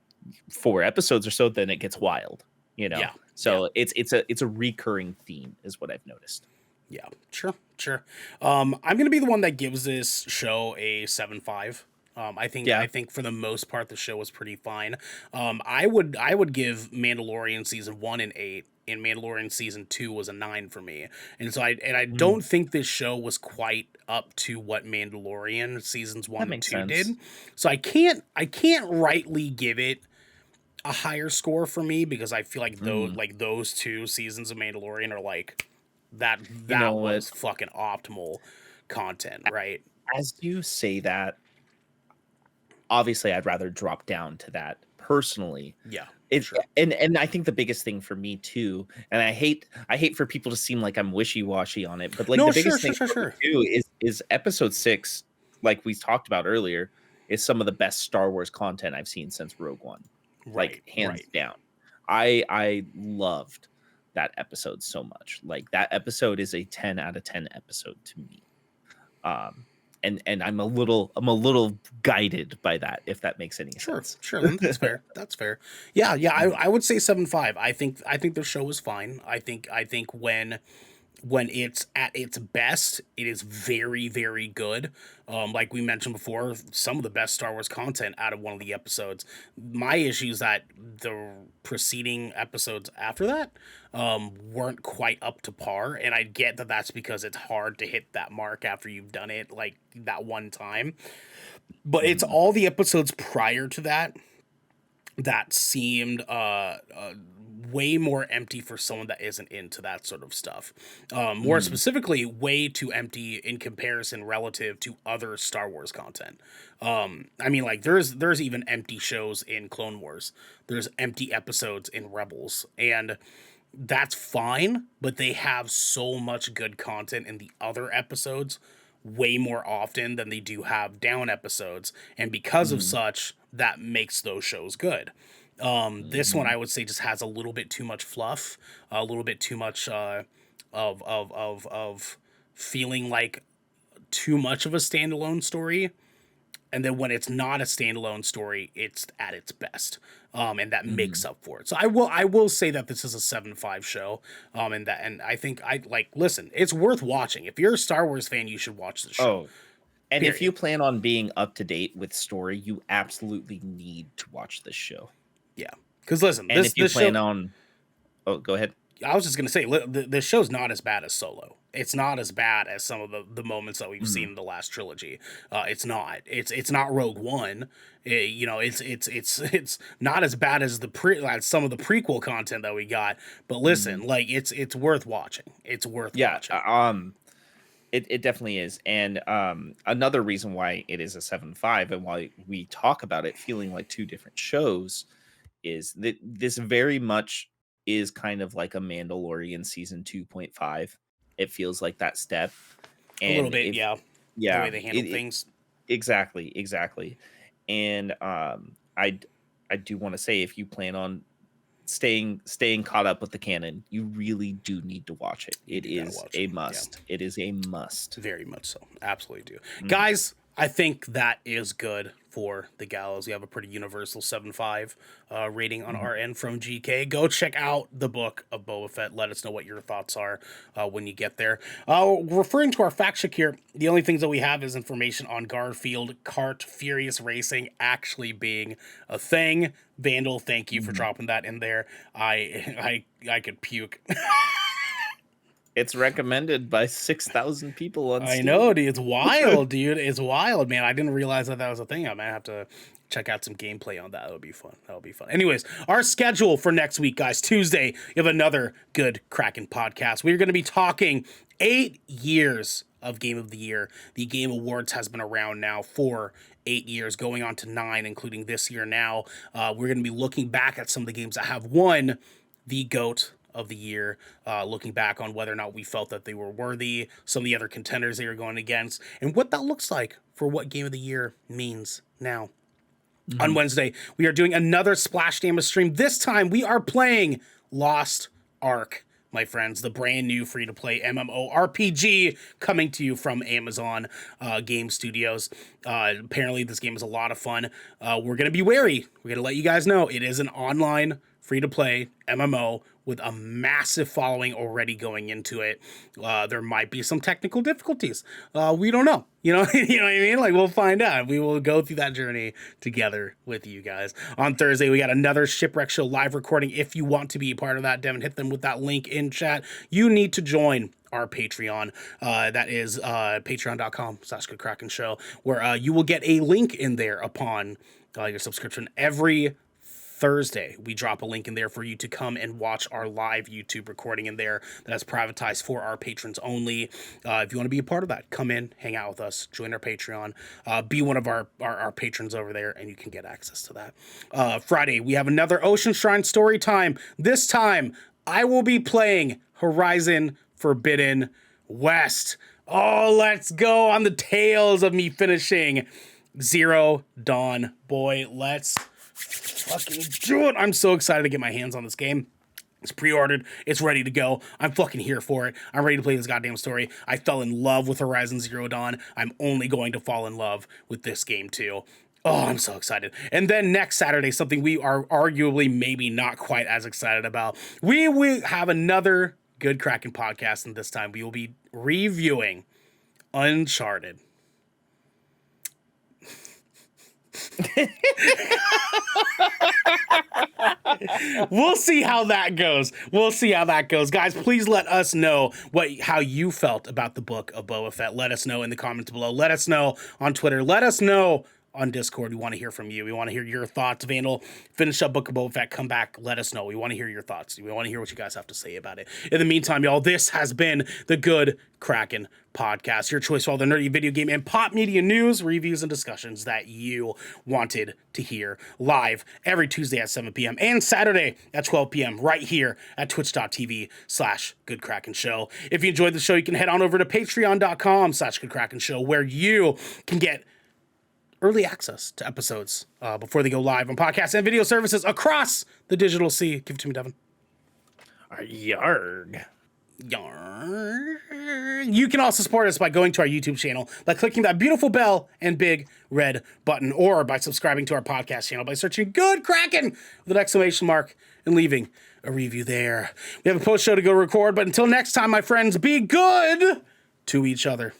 Speaker 2: 4 episodes or so, then it gets wild, you know.
Speaker 1: Yeah.
Speaker 2: So it's a recurring theme is what I've noticed.
Speaker 1: Yeah, sure. I'm gonna be the one that gives this show a 7.5. I think for the most part the show was pretty fine. I would give Mandalorian season 1 an 8, and Mandalorian season 2 was a 9 for me. And so I don't think this show was quite up to what Mandalorian seasons 1 and 2 did. So I can't rightly give it a higher score for me, because I feel like those 2 seasons of Mandalorian are like that was fucking optimal content, right?
Speaker 2: As you say that, obviously I'd rather drop down to that personally.
Speaker 1: Yeah.
Speaker 2: Sure. And I think the biggest thing for me too, and I hate for people to seem like I'm wishy-washy on it, but like the biggest thing for me too is episode 6, like we talked about earlier, is some of the best Star Wars content I've seen since Rogue One. Like hands down. I loved that episode so much. Like that episode is a 10 out of 10 episode to me. And I'm a little guided by that, if that makes any sense.
Speaker 1: Sure, that's fair. That's fair. Yeah, I would say 7.5. I think the show is fine. I think when it's at its best, it is very, very good. Like we mentioned before, some of the best Star Wars content out of one of the episodes. My issue is that the preceding episodes after that weren't quite up to par, and I get that that's because it's hard to hit that mark after you've done it like that one time. But it's all the episodes prior to that seemed way more empty for someone that isn't into that sort of stuff. More specifically, way too empty in comparison relative to other Star Wars content. I mean, like there's even empty shows in Clone Wars. There's empty episodes in Rebels, and that's fine, but they have so much good content in the other episodes way more often than they do have down episodes, and because of such, that makes those shows good. This one I would say just has a little bit too much fluff, a little bit too much of feeling like too much of a standalone story, and then when it's not a standalone story, it's at its best, and that makes up for it. So I will say that this is a 7.5 show, and I think listen, it's worth watching. If you're a Star Wars fan, you should watch the show.
Speaker 2: And if you plan on being up to date with story, you absolutely need to watch this show.
Speaker 1: Yeah, because listen,
Speaker 2: and if you plan on, go ahead.
Speaker 1: I was just gonna say the show's not as bad as Solo. It's not as bad as some of the moments that we've seen in the last trilogy. It's not. It's not Rogue One. It's not as bad as some of the prequel content that we got. But listen, like it's worth watching. It's worth watching.
Speaker 2: It definitely is. And another reason why it is a 7.5 and why we talk about it feeling like 2 different shows is that this very much is kind of like a Mandalorian season 2.5. It feels like that step. And
Speaker 1: a little bit, yeah.
Speaker 2: The
Speaker 1: way they handle things.
Speaker 2: Exactly. And I do want to say, if you plan on staying caught up with the canon, you really do need to watch it. It is a must. Yeah. It is a must.
Speaker 1: Very much so. Absolutely do. Guys, I think that is good for the Gallows. We have a pretty universal 7.5 rating on our end from GK. Go check out the book of Boba Fett. Let us know what your thoughts are when you get there. Referring to our fact check here, the only things that we have is information on Garfield Kart Furious Racing actually being a thing. Vandal, thank you for dropping that in there. I could puke.
Speaker 2: It's recommended by 6,000 people on Steam.
Speaker 1: I know, dude. It's wild, dude. It's wild, man. I didn't realize that was a thing. I might have to check out some gameplay on that. That'll be fun. Anyways, our schedule for next week, guys. Tuesday, you have another Good Kraken podcast. We're going to be talking 8 years of Game of the Year. The Game Awards has been around now for 8 years, going on to 9, including this year now. We're going to be looking back at some of the games that have won the GOAT of the year, looking back on whether or not we felt that they were worthy, some of the other contenders they were going against, and what that looks like for what Game of the Year means now. On Wednesday, we are doing another Splash Damage stream. This time, we are playing Lost Ark, my friends, the brand new free-to-play MMORPG coming to you from Amazon Game Studios. Apparently, this game is a lot of fun. We're going to be wary. We're going to let you guys know it is an online free-to-play MMO with a massive following already going into it. There might be some technical difficulties. We don't know. You know what I mean? Like, we'll find out. We will go through that journey together with you guys. On Thursday, we got another Shipwreck Show live recording. If you want to be a part of that, Devin, hit them with that link in chat. You need to join our Patreon. That is patreon.com/Good Kraken Show, where you will get a link in there upon your subscription. Every Thursday, we drop a link in there for you to come and watch our live YouTube recording in there that is privatized for our patrons only. If you want to be a part of that, come in, hang out with us, join our Patreon, be one of our patrons over there, and you can get access to that. Friday, we have another Ocean Shrine story time. This time, I will be playing Horizon Forbidden West. Oh, let's go on the tails of me finishing Zero Dawn. Boy, let's fucking do it. I'm so excited to get my hands on this game. It's pre-ordered. It's ready to go. I'm fucking here for it. I'm ready to play this goddamn story. I fell in love with Horizon Zero Dawn. I'm only going to fall in love with this game too. Oh, I'm so excited. And then next Saturday, something we are arguably maybe not quite as excited about. We will have another Good Kraken podcast, and this time we will be reviewing Uncharted. We'll see how that goes. Guys, please let us know how you felt about the book of Boba Fett. Let us know in the comments below. Let us know on Twitter. Let us know on Discord. We want to hear from you. We want to hear your thoughts. Vandal, finish up Book of Boba Fett. Come back. Let us know. We want to hear your thoughts. We want to hear what you guys have to say about it. In the meantime, y'all, this has been the Good Kraken Podcast, your choice for all the nerdy video game and pop media news, reviews, and discussions that you wanted to hear live every Tuesday at 7 p.m. and Saturday at 12 p.m. right here at twitch.tv/Good Kraken Show. If you enjoyed the show, you can head on over to patreon.com/Good Kraken Show, where you can get early access to episodes before they go live on podcasts and video services across the digital sea. Give it to me, Devin.
Speaker 2: Yarg.
Speaker 1: You can also support us by going to our YouTube channel, by clicking that beautiful bell and big red button, or by subscribing to our podcast channel by searching Good Kraken with an exclamation mark and leaving a review there. We have a post show to go record, but until next time, my friends, be good to each other.